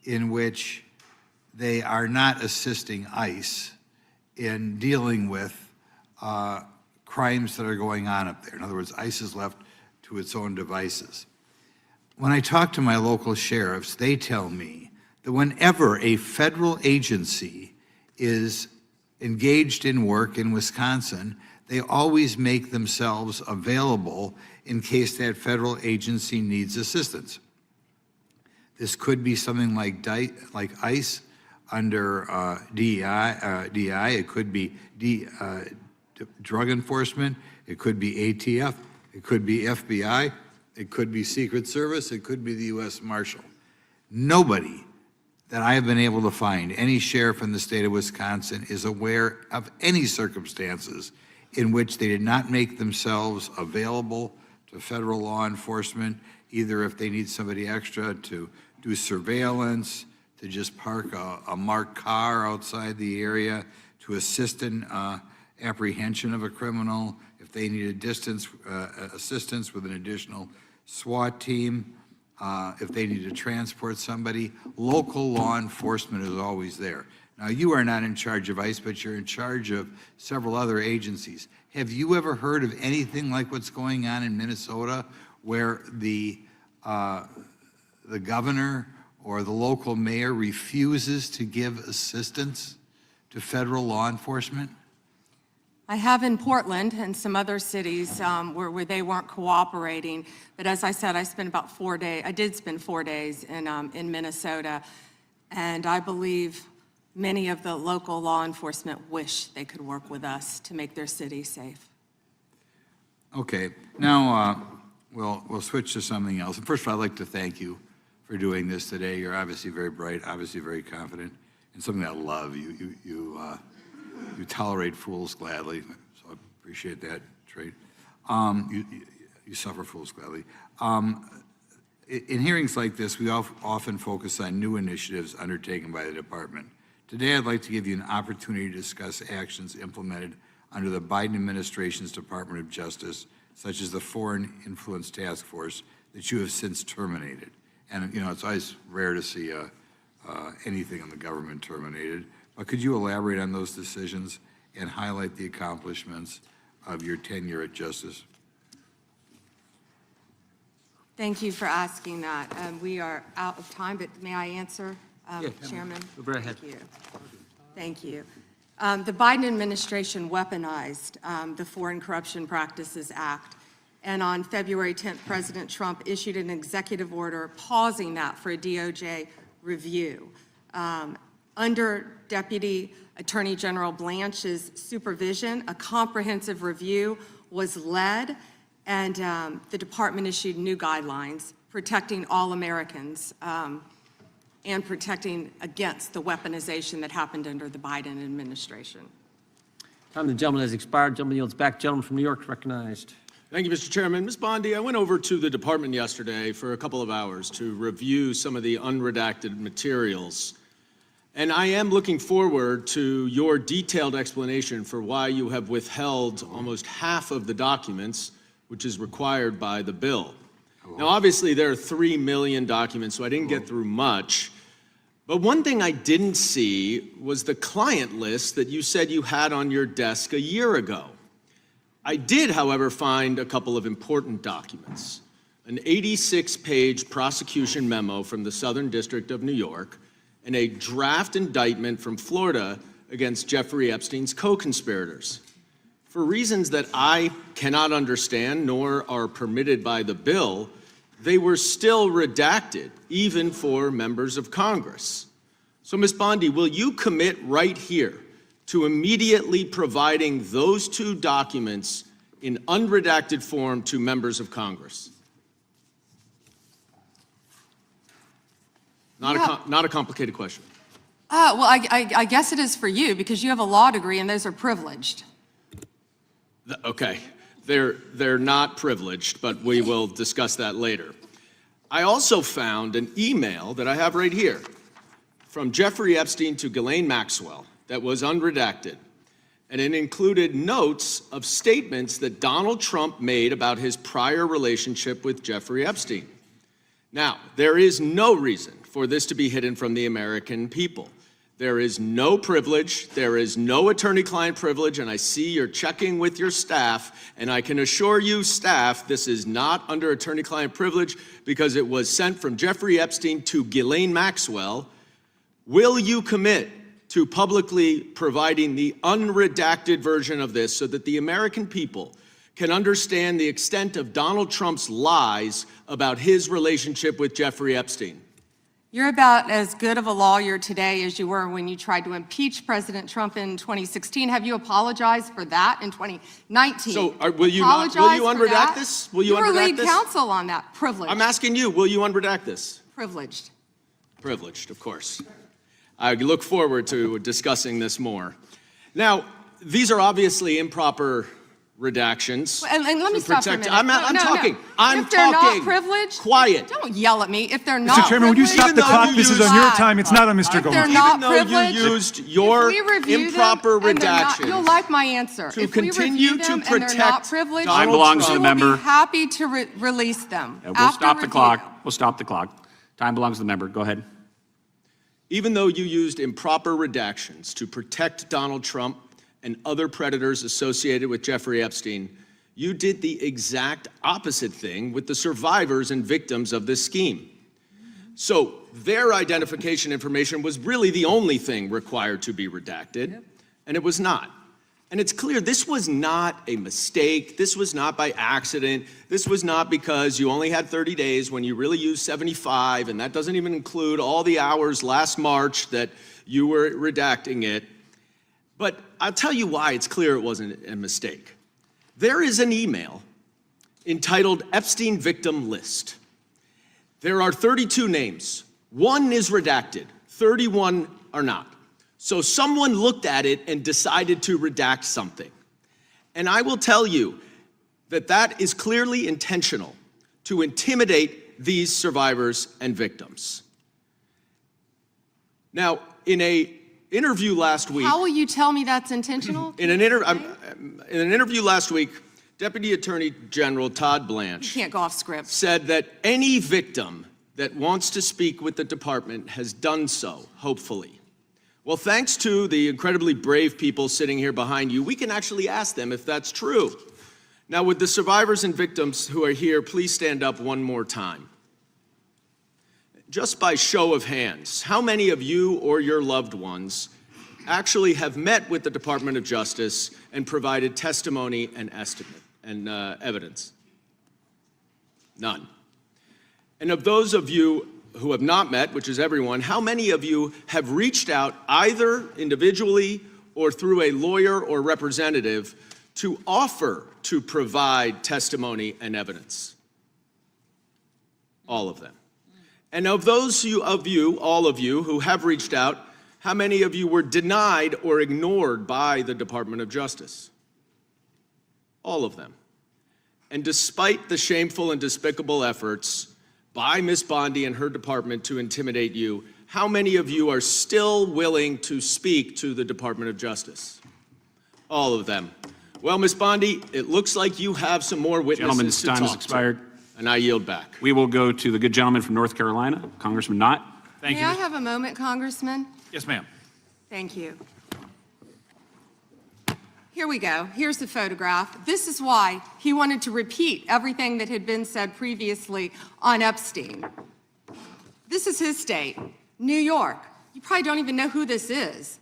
in which they are not assisting ICE in dealing with crimes that are going on up there. In other words, ICE is left to its own devices. When I talk to my local sheriffs, they tell me that whenever a federal agency is engaged in work in Wisconsin, they always make themselves available in case that federal agency needs assistance. This could be something like ICE under DEI. It could be drug enforcement. It could be ATF. It could be FBI. It could be Secret Service. It could be the U.S. Marshal. Nobody that I have been able to find, any sheriff in the state of Wisconsin, is aware of any circumstances in which they did not make themselves available to federal law enforcement, either if they need somebody extra to do surveillance, to just park a marked car outside the area, to assist in apprehension of a criminal, if they need assistance with an additional SWAT team, if they need to transport somebody. Local law enforcement is always there. Now, you are not in charge of ICE, but you're in charge of several other agencies. Have you ever heard of anything like what's going on in Minnesota, where the governor or the local mayor refuses to give assistance to federal law enforcement? I have in Portland and some other cities where they weren't cooperating. But as I said, I spent about 4 days. I did spend 4 days in Minnesota, and I believe many of the local law enforcement wish they could work with us to make their city safe. Okay, now we'll switch to something else. And first of all, I'd like to thank you for doing this today. You're obviously very bright, obviously very confident, and something I love. You tolerate fools gladly, so I appreciate that trait. You suffer fools gladly. In hearings like this, we often focus on new initiatives undertaken by the department. Today, I'd like to give you an opportunity to discuss actions implemented under the Biden administration's Department of Justice, such as the Foreign Influence Task Force that you have since terminated. And, you know, it's always rare to see anything in the government terminated. But could you elaborate on those decisions and highlight the accomplishments of your tenure at Justice? Thank you for asking that. We are out of time, but may I answer, Chairman? Go right ahead. Thank you. Thank you. The Biden administration weaponized the Foreign Corruption Practices Act. And on February 10th, President Trump issued an executive order pausing that for a DOJ review. Under Deputy Attorney General Blanche's supervision, a comprehensive review was led, and the department issued new guidelines protecting all Americans and protecting against the weaponization that happened under the Biden administration. Time of the gentleman has expired. Gentleman yields back. Gentleman from New York recognized. Thank you, Mr. Chairman. Ms. Bondi, I went over to the department yesterday for a couple of hours to review some of the unredacted materials. And I am looking forward to your detailed explanation for why you have withheld almost half of the documents, which is required by the bill. Now, obviously, there are 3 million documents, so I didn't get through much. But one thing I didn't see was the client list that you said you had on your desk a year ago. I did, however, find a couple of important documents. An 86-page prosecution memo from the Southern District of New York, and a draft indictment from Florida against Jeffrey Epstein's co-conspirators. For reasons that I cannot understand nor are permitted by the bill, they were still redacted, even for members of Congress. So, Ms. Bondi, will you commit right here to immediately providing those 2 documents in unredacted form to members of Congress? Not a complicated question. Well, I guess it is for you because you have a law degree and those are privileged. Okay, they're not privileged, but we will discuss that later. I also found an email that I have right here from Jeffrey Epstein to Ghislaine Maxwell that was unredacted. and it included notes of statements that Donald Trump made about his prior relationship with Jeffrey Epstein. Now, there is no reason for this to be hidden from the American people. There is no privilege, there is no attorney-client privilege, and I see you're checking with your staff, and I can assure you, staff, this is not under attorney-client privilege because it was sent from Jeffrey Epstein to Ghislaine Maxwell. Will you commit to publicly providing the unredacted version of this so that the American people can understand the extent of Donald Trump's lies about his relationship with Jeffrey Epstein? You're about as good of a lawyer today as you were when you tried to impeach President Trump in 2016. Have you apologized for that in 2019? So will you unredact this? Will you were unredact lead this? counsel on that. Privileged. I'm asking you, will you unredact this? Privileged. Privileged, of course. I look forward to discussing this more. Now, these are obviously improper redactions. And let me stop for a minute. I'm talking. If they're not privileged, quiet. Don't yell at me. If they're not Mr. Chairman, would you stop the clock? This is on your time. It's not on Mr. If they're Goldman. not Even though privileged, you used your if we review improper them and they're not- redactions you'll like my answer. to If we continue review to them and they're not protect privileged, Donald Time belongs to we the will member. be happy to release them. We'll after stop the review. clock. We'll stop the clock. Time belongs to the member. Go ahead. Even though you used improper redactions to protect Donald Trump and other predators associated with Jeffrey Epstein, you did the exact opposite thing with the survivors and victims of this scheme. So their identification information was really the only thing required to be redacted, and it was not. And it's clear this was not a mistake. This was not by accident. This was not because you only had 30 days when you really used 75, and that doesn't even include all the hours last March that you were redacting it. But I'll tell you why it's clear it wasn't a mistake. There is an email entitled Epstein Victim List. There are 32 names. One is redacted, 31 are not. So someone looked at it and decided to redact something. And I will tell you that that is clearly intentional to intimidate these survivors and victims. Now, in an interview last week, How will you tell me that's intentional? in an interview last week, Deputy Attorney General Todd You Blanche can't go off script. said that any victim that wants to speak with the department has done so, hopefully. Well, thanks to the incredibly brave people sitting here behind you, we can actually ask them if that's true. Now, would the survivors and victims who are here please stand up one more time? Just by show of hands, how many of you or your loved ones actually have met with the Department of Justice and provided testimony and estimate and evidence? None. And of those of you who have not met, which is everyone, how many of you have reached out either individually or through a lawyer or representative to offer to provide testimony and evidence? All of them. And of those of you, all of you, who have reached out, how many of you were denied or ignored by the Department of Justice? All of them. And despite the shameful and despicable efforts by Ms. Bondi and her department to intimidate you, how many of you are still willing to speak to the Department of Justice? All of them. Well, Ms. Bondi, it looks like you have some more witnesses to talk to. Gentleman's time has expired. And I yield back. We will go to the good gentleman from North Carolina, Congressman Knott. May I have a moment, Congressman? Yes, ma'am. Thank you. Here we go. Here's the photograph. This is why he wanted to repeat everything that had been said previously on Epstein. This is his state, New York. You probably don't even know who this is.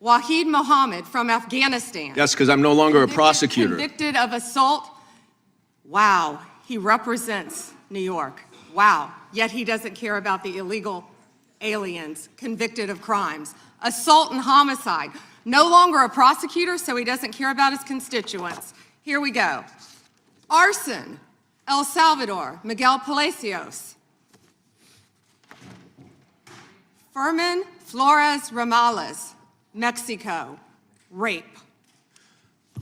Wahid Mohammed from Afghanistan. Yes, because I'm no longer a prosecutor. Convicted of assault. Wow, he represents New York. Wow, yet he doesn't care about the illegal aliens convicted of crimes. Assault and homicide. No longer a prosecutor, so he doesn't care about his constituents. Here we go. Arson, El Salvador, Miguel Palacios. Fermin Flores Ramales, Mexico, rape.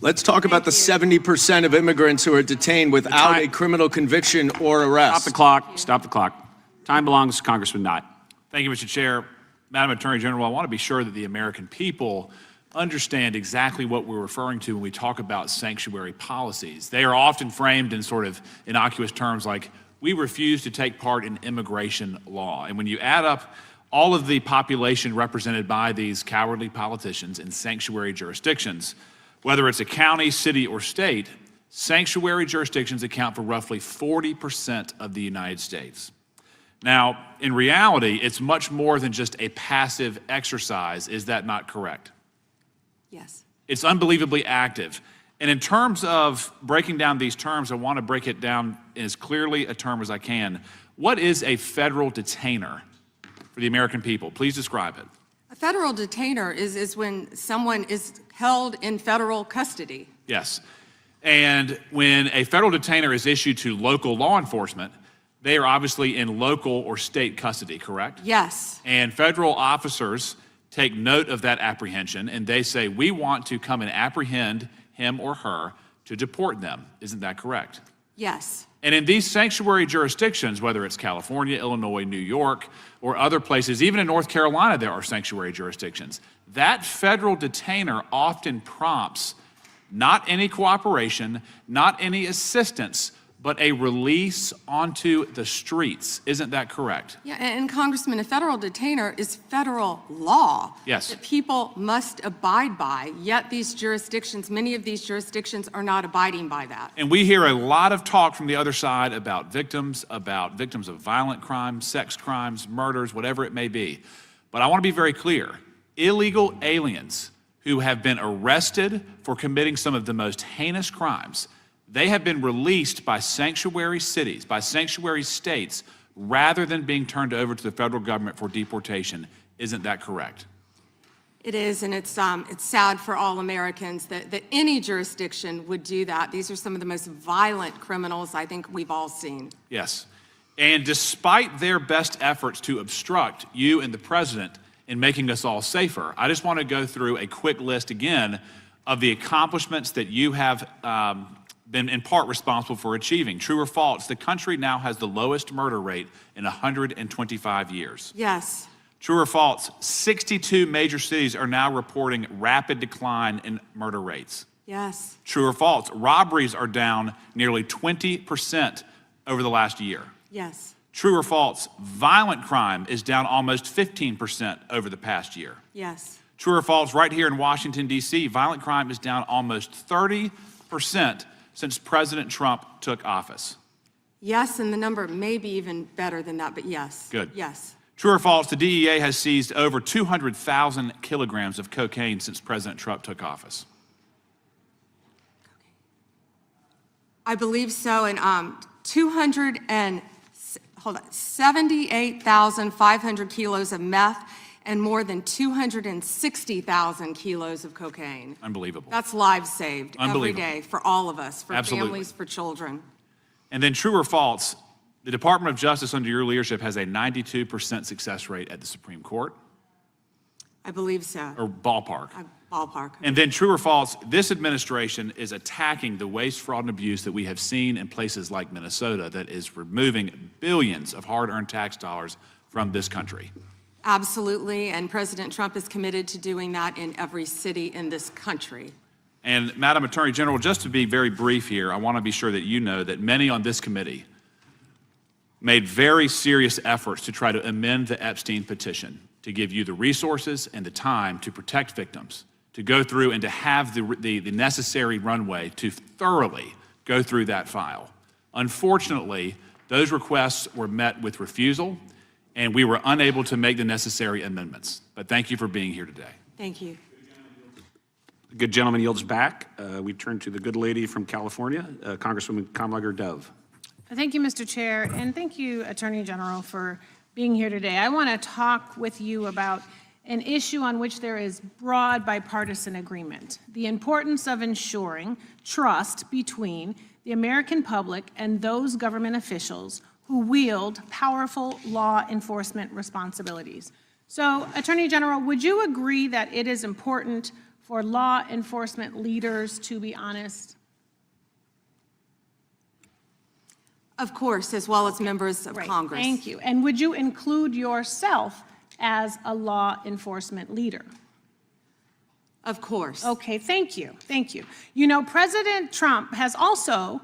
Let's talk about the 70% of immigrants who are detained without a criminal conviction or arrest. Stop the clock. Stop the clock. Time belongs to Congressman Knott. Thank you, Mr. Chair. Madam Attorney General, I want to be sure that the American people understand exactly what we're referring to when we talk about sanctuary policies. They are often framed in sort of innocuous terms like, we refuse to take part in immigration law. And when you add up all of the population represented by these cowardly politicians in sanctuary jurisdictions, whether it's a county, city, or state, sanctuary jurisdictions account for roughly 40% of the United States. Now, in reality, it's much more than just a passive exercise. Is that not correct? Yes. It's unbelievably active. And in terms of breaking down these terms, I want to break it down in as clearly a term as I can. What is a federal detainer for the American people? Please describe it. A federal detainer is when someone is held in federal custody. Yes. And when a federal detainer is issued to local law enforcement, they are obviously in local or state custody, correct? Yes. And federal officers take note of that apprehension and they say, we want to come and apprehend him or her to deport them. Isn't that correct? Yes. And in these sanctuary jurisdictions, whether it's California, Illinois, New York, or other places, even in North Carolina, there are sanctuary jurisdictions. That federal detainer often prompts not any cooperation, not any assistance, but a release onto the streets. Isn't that correct? Yeah, and Congressman, a federal detainer is federal law. Yes. That people must abide by, yet these jurisdictions, many of these jurisdictions are not abiding by that. And we hear a lot of talk from the other side about victims of violent crimes, sex crimes, murders, whatever it may be. But I want to be very clear. Illegal aliens who have been arrested for committing some of the most heinous crimes, they have been released by sanctuary cities, by sanctuary states, rather than being turned over to the federal government for deportation. Isn't that correct? It is, and it's sad for all Americans that any jurisdiction would do that. These are some of the most violent criminals I think we've all seen. Yes. And despite their best efforts to obstruct you and the president in making us all safer, I just want to go through a quick list again of the accomplishments that you have been in part responsible for achieving. True or false, the country now has the lowest murder rate in 125 years. Yes. True or false, 62 major cities are now reporting rapid decline in murder rates. Yes. True or false, robberies are down nearly 20% over the last year. Yes. True or false, violent crime is down almost 15% over the past year. Yes. True or false, right here in Washington, D.C., violent crime is down almost 30% since President Trump took office. Yes, and the number may be even better than that, but yes. Good. Yes. True or false, the DEA has seized over 200,000 kilograms of cocaine since President Trump took office. I believe so, and 78,500 kilos of meth and more than 260,000 kilos of cocaine. Unbelievable. That's lives saved every Unbelievable. day for all of us, for Absolutely. families, for children. And then true or false, the Department of Justice under your leadership has a 92% success rate at the Supreme Court, I believe so. or ballpark. Ballpark. And then true or false, this administration is attacking the waste, fraud, and abuse that we have seen in places like Minnesota that is removing billions of hard-earned tax dollars from this country. Absolutely, and President Trump is committed to doing that in every city in this country. And Madam Attorney General, just to be very brief here, I want to be sure that you know that many on this committee made very serious efforts to try to amend the Epstein petition to give you the resources and the time to protect victims, to go through and to have the necessary runway to thoroughly go through that file. Unfortunately, those requests were met with refusal, and we were unable to make the necessary amendments. But thank you for being here today. Thank you. The good gentleman yields back. We turn to the good lady from California, Congresswoman Kamlager-Dove. Thank you, Mr. Chair, and thank you, Attorney General, for being here today. I want to talk with you about an issue on which there is broad bipartisan agreement: the importance of ensuring trust between the American public and those government officials who wield powerful law enforcement responsibilities. So, Attorney General, would you agree that it is important for law enforcement leaders to be honest? Of course, as well as members of Congress. Thank you. And would you include yourself as a law enforcement leader? Of course. Okay, thank you, thank you. You know, President Trump has also,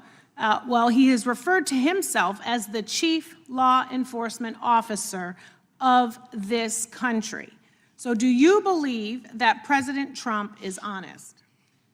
he has referred to himself as the chief law enforcement officer of this country. So do you believe that President Trump is honest?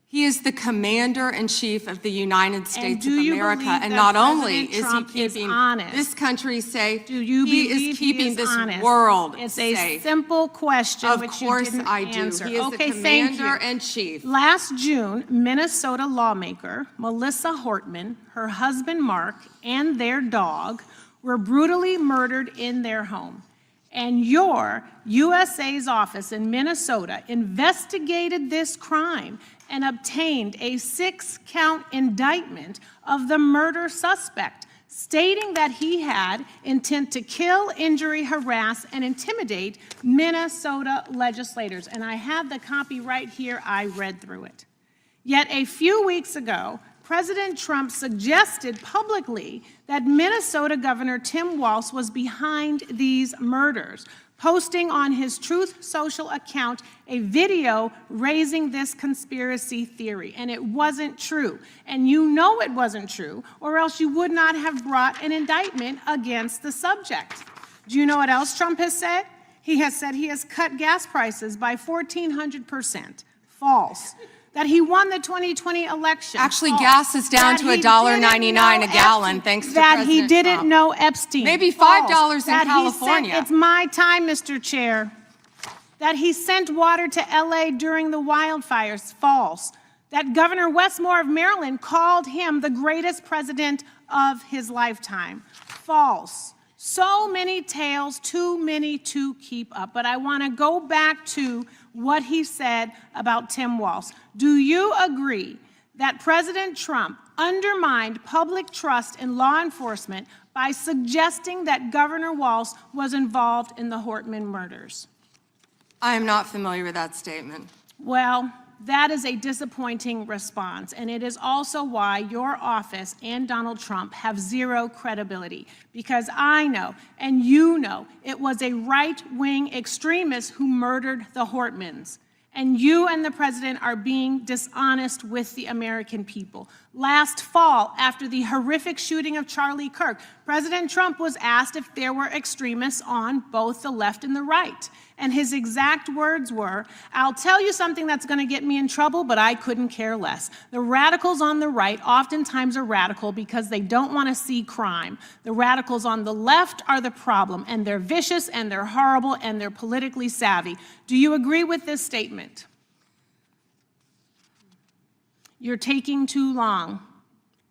He is the commander-in-chief of the United States of do you America, believe and that not only President is he Trump is keeping honest? this country safe, Do you he believe is keeping this honest? world It's safe. a simple question Of which you course didn't I do. answer. He is the Okay, thank you. commander-in-chief. Last June, Minnesota lawmaker Melissa Hortman, her husband Mark, and their dog were brutally murdered in their home. And your USA's office in Minnesota investigated this crime and obtained a 6-count indictment of the murder suspect, stating that he had intent to kill, injure, harass, and intimidate Minnesota legislators. And I have the copy right here. I read through it. Yet a few weeks ago, President Trump suggested publicly that Minnesota Governor Tim Walz was behind these murders, posting on his Truth Social account a video raising this conspiracy theory. And it wasn't true. And you know it wasn't true, or else you would not have brought an indictment against the subject. Do you know what else Trump has said? He has said he has cut gas prices by 1,400%. False. That he won the 2020 election. Actually, False. gas is down to $1.99 a gallon, thanks to that President he didn't Trump. know Epstein. Maybe False. $5 in That he California. sent, it's my time, Mr. Chair. That he sent water to LA during the wildfires. False. That Governor Westmore of Maryland called him the greatest president of his lifetime. False. So many tales, too many to keep up. But I want to go back to what he said about Tim Walz. Do you agree that President Trump undermined public trust in law enforcement by suggesting that Governor Walz was involved in the Hortman murders? I am not familiar with that statement. Well, that is a disappointing response, and it is also why your office and Donald Trump have zero credibility, because I know, and you know, it was a right-wing extremist who murdered the Hortmans. And you and the president are being dishonest with the American people. Last fall, after the horrific shooting of Charlie Kirk, President Trump was asked if there were extremists on both the left and the right. And his exact words were, "I'll tell you something that's going to get me in trouble, but I couldn't care less. The radicals on the right oftentimes are radical because they don't want to see crime. The radicals on the left are the problem, and they're vicious, and they're horrible, and they're politically savvy." Do you agree with this statement? You're taking too long,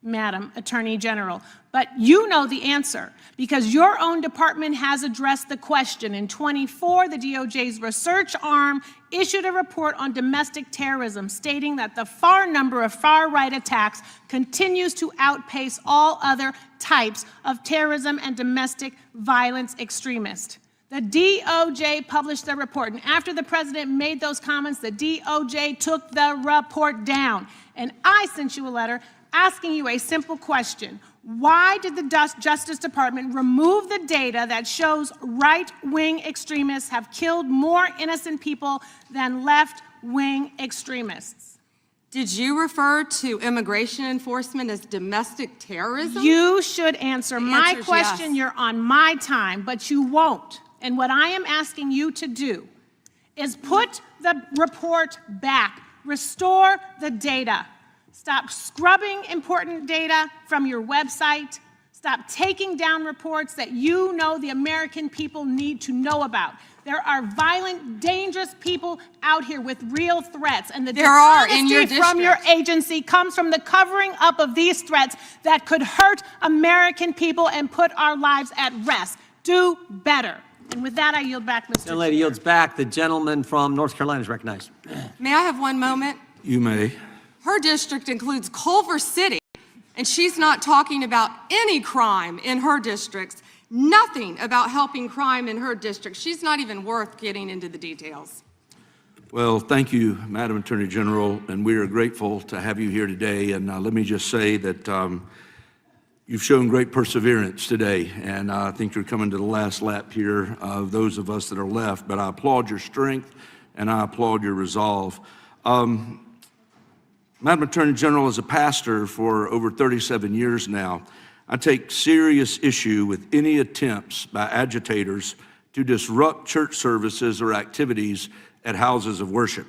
Madam Attorney General. But you know the answer, because your own department has addressed the question. In 24, the DOJ's research arm issued a report on domestic terrorism, stating that the far number of far-right attacks continues to outpace all other types of terrorism and domestic violence extremists. The DOJ published the report, and after the president made those comments, the DOJ took the report down. And I sent you a letter asking you a simple question. Why did the Justice Department remove the data that shows right-wing extremists have killed more innocent people than left-wing extremists? Did you refer to immigration enforcement as domestic terrorism? You should answer my answer's question. yes. You're on my time, but you won't. And what I am asking you to do is put the report back, restore the data. Stop scrubbing important data from your website. Stop taking down reports that you know the American people need to know about. There are violent, dangerous people out here with real threats, and the dishonesty from your agency comes from the covering up of these threats that could hurt American people and put our lives at rest. Do better. And with that, I yield back, Mr. The lady yields back. The gentleman from North Carolina is recognized. May I have one moment? You may. Her district includes Culver City, and she's not talking about any crime in her districts, nothing about helping crime in her district. She's not even worth getting into the details. Well, thank you, Madam Attorney General, and we are grateful to have you here today. And let me just say that you've shown great perseverance today, and I think you're coming to the last lap here of those of us that are left, but I applaud your strength and I applaud your resolve. Madam Attorney General, as a pastor for over 37 years now, I take serious issue with any attempts by agitators to disrupt church services or activities at houses of worship.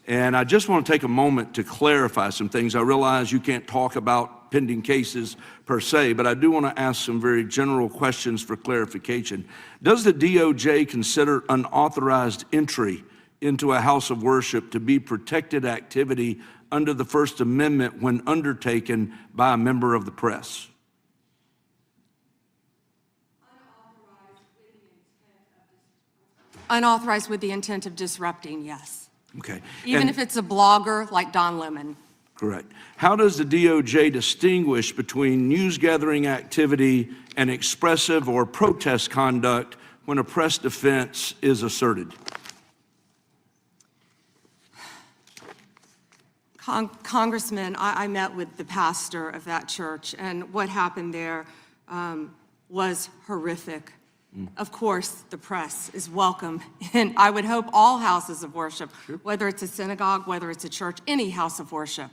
And I just want to take a moment to clarify some things. I realize you can't talk about pending cases per se, but I do want to ask some very general questions for clarification. Does the DOJ consider unauthorized entry into a house of worship to be protected activity under the First Amendment when undertaken by a member of the press? Unauthorized with the intent of disrupting, yes. Okay. Even And- if it's a blogger like Don Lemon. Correct. How does the DOJ distinguish between news gathering activity and expressive or protest conduct when a press defense is asserted? Congressman, I met with the pastor of that church, and what happened there was horrific. Of course, the press is welcome, and I would hope all houses of worship, whether it's a synagogue, whether it's a church, any house of worship.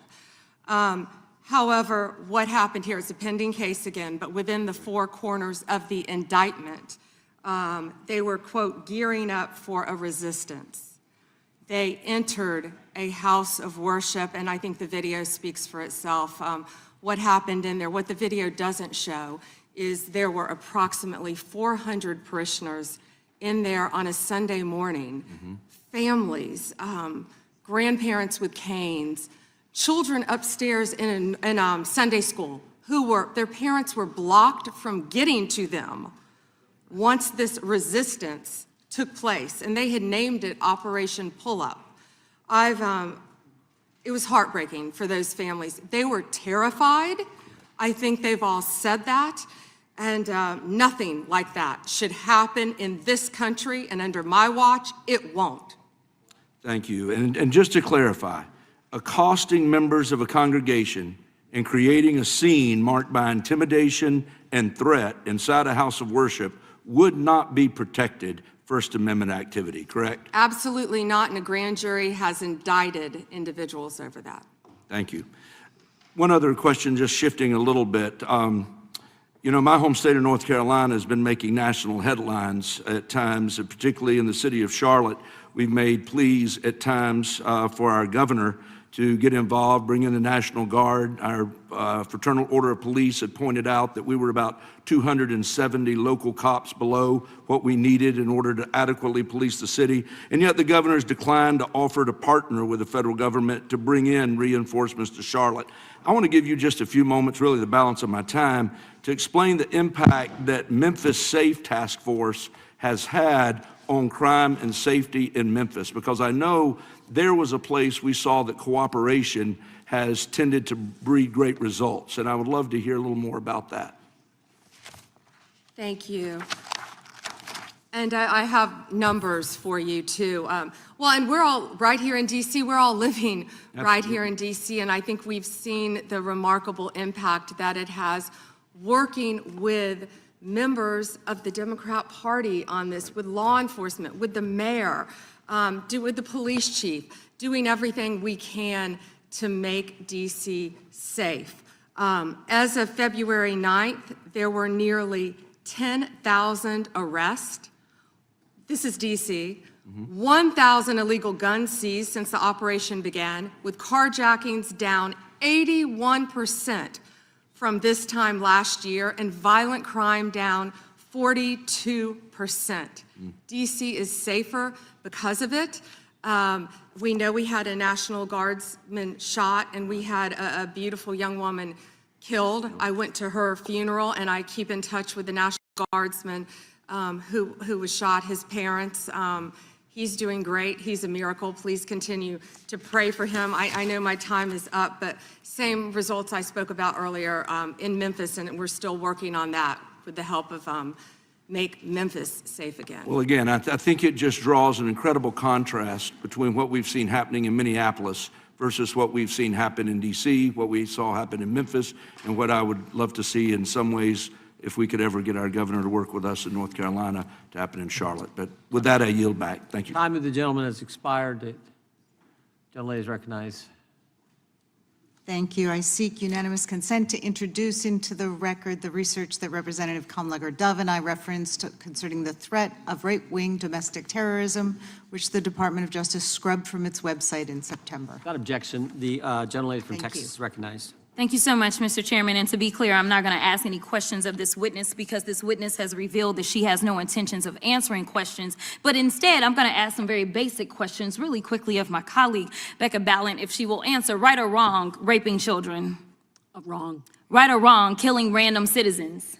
However, what happened here is a pending case again, but within the four corners of the indictment, they were, quote, gearing up for a resistance. They entered a house of worship, and I think the video speaks for itself. What happened in there, what the video doesn't show, is there were approximately 400 parishioners in there on a Sunday morning, families, grandparents with canes, children upstairs in Sunday school their parents were blocked from getting to them once this resistance took place, and they had named it Operation Pull-Up. It was heartbreaking for those families. They were terrified. I think they've all said that. And nothing like that should happen in this country, and under my watch, it won't. Thank you. And just to clarify, accosting members of a congregation and creating a scene marked by intimidation and threat inside a house of worship would not be protected First Amendment activity, correct? Absolutely not, and a grand jury has indicted individuals over that. Thank you. One other question, just shifting a little bit. You know, my home state of North Carolina has been making national headlines at times, and particularly in the city of Charlotte. We've made pleas at times for our governor to get involved, bring in the National Guard. Our Fraternal Order of Police had pointed out that we were about 270 local cops below what we needed in order to adequately police the city. And yet the governor's declined to offer to partner with the federal government to bring in reinforcements to Charlotte. I want to give you just a few moments, really the balance of my time, to explain the impact that Memphis Safe Task Force has had on crime and safety in Memphis, because I know there was a place we saw that cooperation has tended to breed great results, and I would love to hear a little more about that. Thank you. And I have numbers for you too. Well, and we're all right here in DC, we're all living right here in DC, and I think we've seen the remarkable impact that it has working with members of the Democrat Party on this, with law enforcement, with the mayor, with the police chief, doing everything we can to make DC safe. As of February 9th, there were nearly 10,000 arrests. This is DC. 1,000 illegal guns seized since the operation began, with carjackings down 81% from this time last year, and violent crime down 42%. DC is safer because of it. We know we had a National Guardsman shot, and we had a beautiful young woman killed. I went to her funeral, and I keep in touch with the National Guardsman who was shot, his parents. He's doing great. He's a miracle. Please continue to pray for him. I know my time is up, but same results I spoke about earlier in Memphis, and we're still working on that with the help of Make Memphis Safe Again. Well, again, I think it just draws an incredible contrast between what we've seen happening in Minneapolis versus what we've seen happen in D.C., what we saw happen in Memphis, and what I would love to see in some ways, if we could ever get our governor to work with us in North Carolina, to happen in Charlotte. But with that, I yield back. Thank you. Time of the gentleman has expired. Gentlelady is recognized. Thank you. I seek unanimous consent to introduce into the record the research that Representative Kamlager-Dove and I referenced concerning the threat of right-wing domestic terrorism, which the Department of Justice scrubbed from its website in September. Without objection, the gentlelady from Thank Texas you. is recognized. Thank you so much, Mr. Chairman. And to be clear, I'm not going to ask any questions of this witness because this witness has revealed that she has no intentions of answering questions. But instead, I'm going to ask some very basic questions really quickly of my colleague, Becca Ballant, if she will answer right or wrong, raping children. Wrong. Right or wrong, killing random citizens.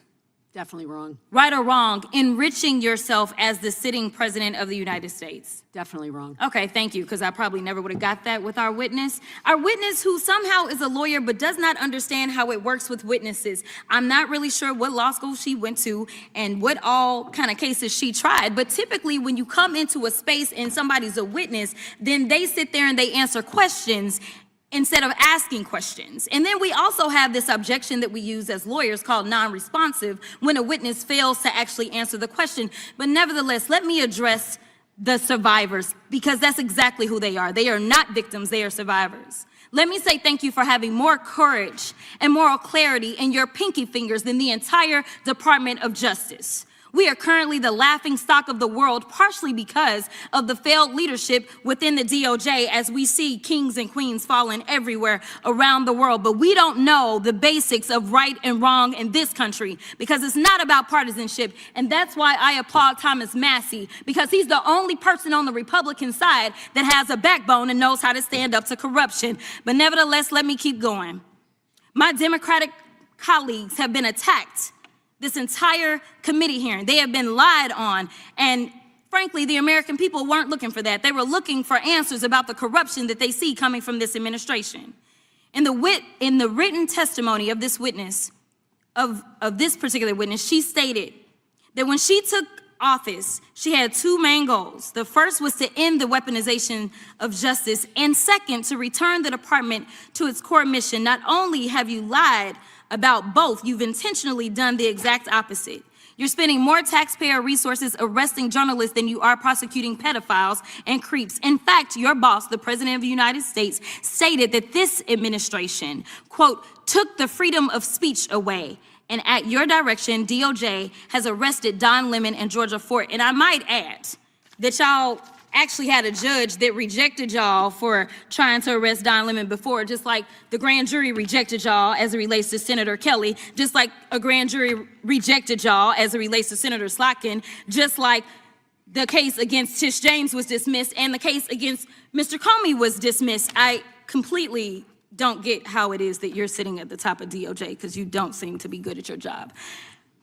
Definitely wrong. Right or wrong, enriching yourself as the sitting president of the United States. Definitely wrong. Okay, thank you, because I probably never would have got that with our witness. Our witness who somehow is a lawyer but does not understand how it works with witnesses. I'm not really sure what law school she went to and what all kind of cases she tried, but typically when you come into a space and somebody's a witness, then they sit there and they answer questions instead of asking questions. And then we also have this objection that we use as lawyers called non-responsive when a witness fails to actually answer the question. But nevertheless, let me address the survivors because that's exactly who they are. They are not victims, they are survivors. Let me say thank you for having more courage and moral clarity in your pinky fingers than the entire Department of Justice. We are currently the laughing stock of the world, partially because of the failed leadership within the DOJ as we see kings and queens falling everywhere around the world. But we don't know the basics of right and wrong in this country because it's not about partisanship. And that's why I applaud Thomas Massie, because he's the only person on the Republican side that has a backbone and knows how to stand up to corruption. But nevertheless, let me keep going. My Democratic colleagues have been attacked this entire committee hearing. They have been lied on. And frankly, the American people weren't looking for that. They were looking for answers about the corruption that they see coming from this administration. In the written testimony of this witness, of this particular witness, she stated that when she took office, she had two main goals. The first was to end the weaponization of justice, and second, to return the department to its core mission. Not only have you lied about both, you've intentionally done the exact opposite. You're spending more taxpayer resources arresting journalists than you are prosecuting pedophiles and creeps. In fact, your boss, the President of the United States, stated that this administration, quote, took the freedom of speech away. And at your direction, DOJ has arrested Don Lemon and Georgia Fort. And I might add that y'all actually had a judge that rejected y'all for trying to arrest Don Lemon before, just like the grand jury rejected y'all as it relates to Senator Kelly, just like a grand jury rejected y'all as it relates to Senator Slotkin, just like the case against Tish James was dismissed and the case against Mr. Comey was dismissed. I completely don't get how it is that you're sitting at the top of DOJ because you don't seem to be good at your job.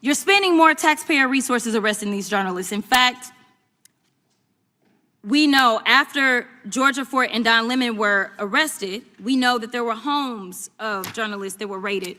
You're spending more taxpayer resources arresting these journalists. In fact, we know after Georgia Fort and Don Lemon were arrested, we know that there were homes of journalists that were raided.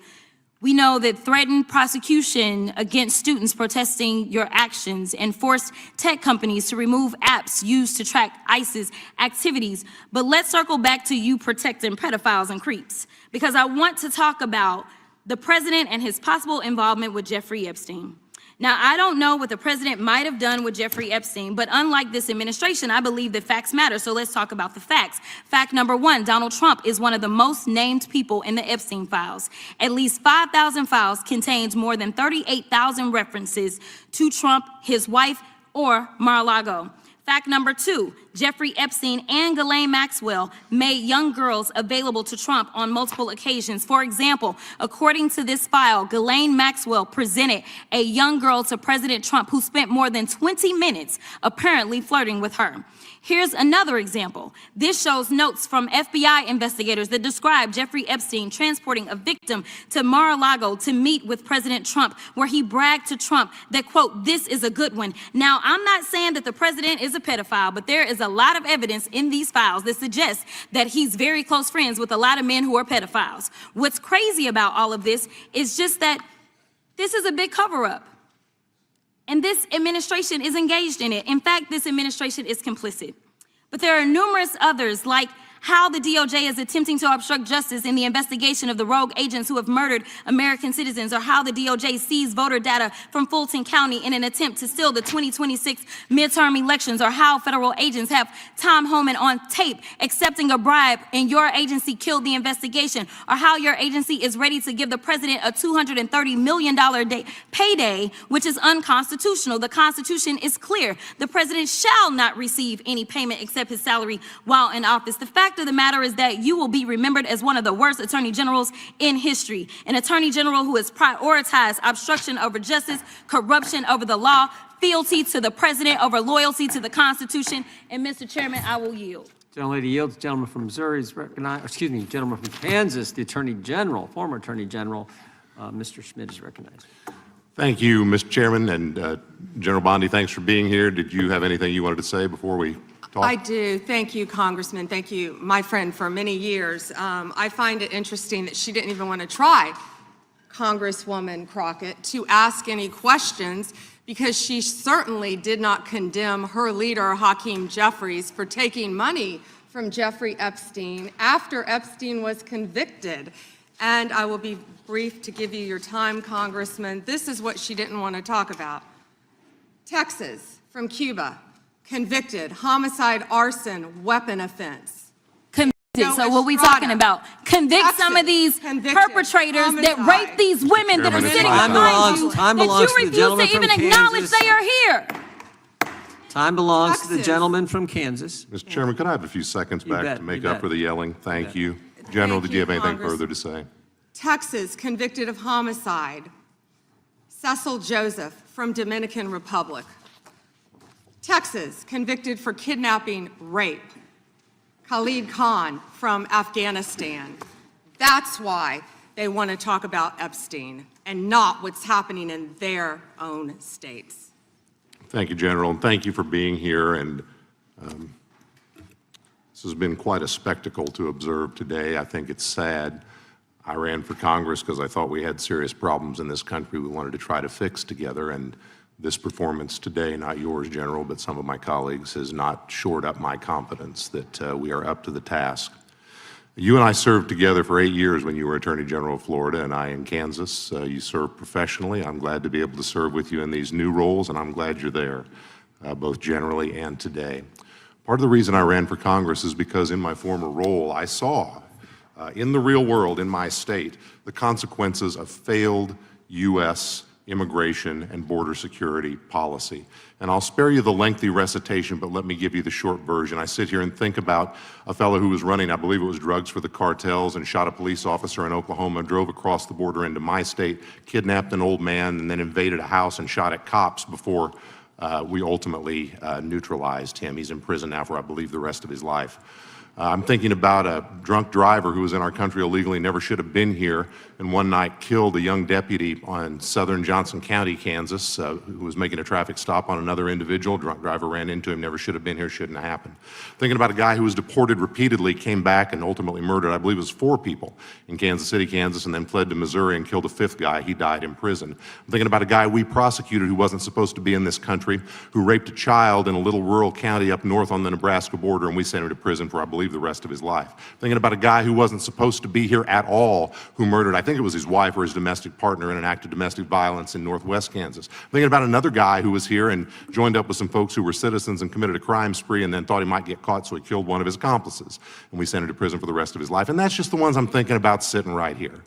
We know that threatened prosecution against students protesting your actions and forced tech companies to remove apps used to track ISIS activities. But let's circle back to you protecting pedophiles and creeps, because I want to talk about the president and his possible involvement with Jeffrey Epstein. Now, I don't know what the president might have done with Jeffrey Epstein, but unlike this administration, I believe that facts matter, so let's talk about the facts. Fact number one, Donald Trump is one of the most named people in the Epstein files. At least 5,000 files contains more than 38,000 references to Trump, his wife, or Mar-a-Lago. Fact number two, Jeffrey Epstein and Ghislaine Maxwell made young girls available to Trump on multiple occasions. For example, according to this file, Ghislaine Maxwell presented a young girl to President Trump who spent more than 20 minutes apparently flirting with her. Here's another example. This shows notes from FBI investigators that describe Jeffrey Epstein transporting a victim to Mar-a-Lago to meet with President Trump, where he bragged to Trump that, quote, this is a good one. Now, I'm not saying that the president is a pedophile, but there is a lot of evidence in these files that suggests that he's very close friends with a lot of men who are pedophiles. What's crazy about all of this is just that this is a big cover-up. And this administration is engaged in it. In fact, this administration is complicit. But there are numerous others, like how the DOJ is attempting to obstruct justice in the investigation of the rogue agents who have murdered American citizens, or how the DOJ seized voter data from Fulton County in an attempt to steal the 2026 midterm elections, or how federal agents have Tom Homan on tape accepting a bribe and your agency killed the investigation, or how your agency is ready to give the president a $230 million payday, which is unconstitutional. The Constitution is clear. The president shall not receive any payment except his salary while in office. The fact of the matter is that you will be remembered as one of the worst attorney generals in history, an attorney general who has prioritized obstruction over justice, corruption over the law, fealty to the president over loyalty to the Constitution. And Mr. Chairman, I will yield. Gentlelady yields. Gentleman from Missouri is recognized, excuse me, gentleman from Kansas, the Attorney General, former Attorney General, Mr. Schmidt is recognized. Thank you, Mr. Chairman, and General Bondi, thanks for being here. Did you have anything you wanted to say before we talk? I do. Thank you, Congressman. Thank you, my friend, for many years. I find it interesting that she didn't even want to try, Congresswoman Crockett, to ask any questions, because she certainly did not condemn her leader, Hakeem Jeffries, for taking money from Jeffrey Epstein after Epstein was convicted. And I will be brief to give you your time, Congressman. This is what she didn't want to talk about. Texas, from Cuba, convicted, homicide, arson, weapon offense. So what we talking about? Convict some of these perpetrators that rape these women that are sitting behind you, that you refuse to even acknowledge they are here. Time belongs to the gentleman from Kansas. Mr. Chairman, could I have a few seconds back to make up for the yelling? Thank you. General, did you have anything further to say? Texas, convicted of homicide, Cecil Joseph from Dominican Republic. Texas, convicted for kidnapping, rape, Khalid Khan from Afghanistan. That's why they want to talk about Epstein and not what's happening in their own states. Thank you, General, and thank you for being here. And this has been quite a spectacle to observe today. I think it's sad. I ran for Congress because I thought we had serious problems in this country we wanted to try to fix together, and this performance today, not yours, General, but some of my colleagues, has not shored up my confidence that we are up to the task. You and I served together for 8 years when you were Attorney General of Florida and I in Kansas. You served professionally. I'm glad to be able to serve with you in these new roles, and I'm glad you're there, both generally and today. Part of the reason I ran for Congress is because in my former role, I saw in the real world, in my state, the consequences of failed U.S. immigration and border security policy. And I'll spare you the lengthy recitation, but let me give you the short version. I sit here and think about a fellow who was running, I believe it was drugs for the cartels, and shot a police officer in Oklahoma, drove across the border into my state, kidnapped an old man, and then invaded a house and shot at cops before we ultimately neutralized him. He's in prison now for, I believe, the rest of his life. I'm thinking about a drunk driver who was in our country illegally, never should have been here, and one night killed a young deputy in southern Johnson County, Kansas, who was making a traffic stop on another individual. Drunk driver ran into him, never should have been here, shouldn't have happened. Thinking about a guy who was deported repeatedly, came back and ultimately murdered, I believe it was 4 people in Kansas City, Kansas, and then fled to Missouri and killed a 5th guy. He died in prison. I'm thinking about a guy we prosecuted who wasn't supposed to be in this country, who raped a child in a little rural county up north on the Nebraska border, and we sent him to prison for, I believe, the rest of his life. Thinking about a guy who wasn't supposed to be here at all, who murdered, I think it was his wife or his domestic partner in an act of domestic violence in northwest Kansas. Thinking about another guy who was here and joined up with some folks who were citizens and committed a crime spree and then thought he might get caught, so he killed one of his accomplices. And we sent him to prison for the rest of his life. And that's just the ones I'm thinking about sitting right here.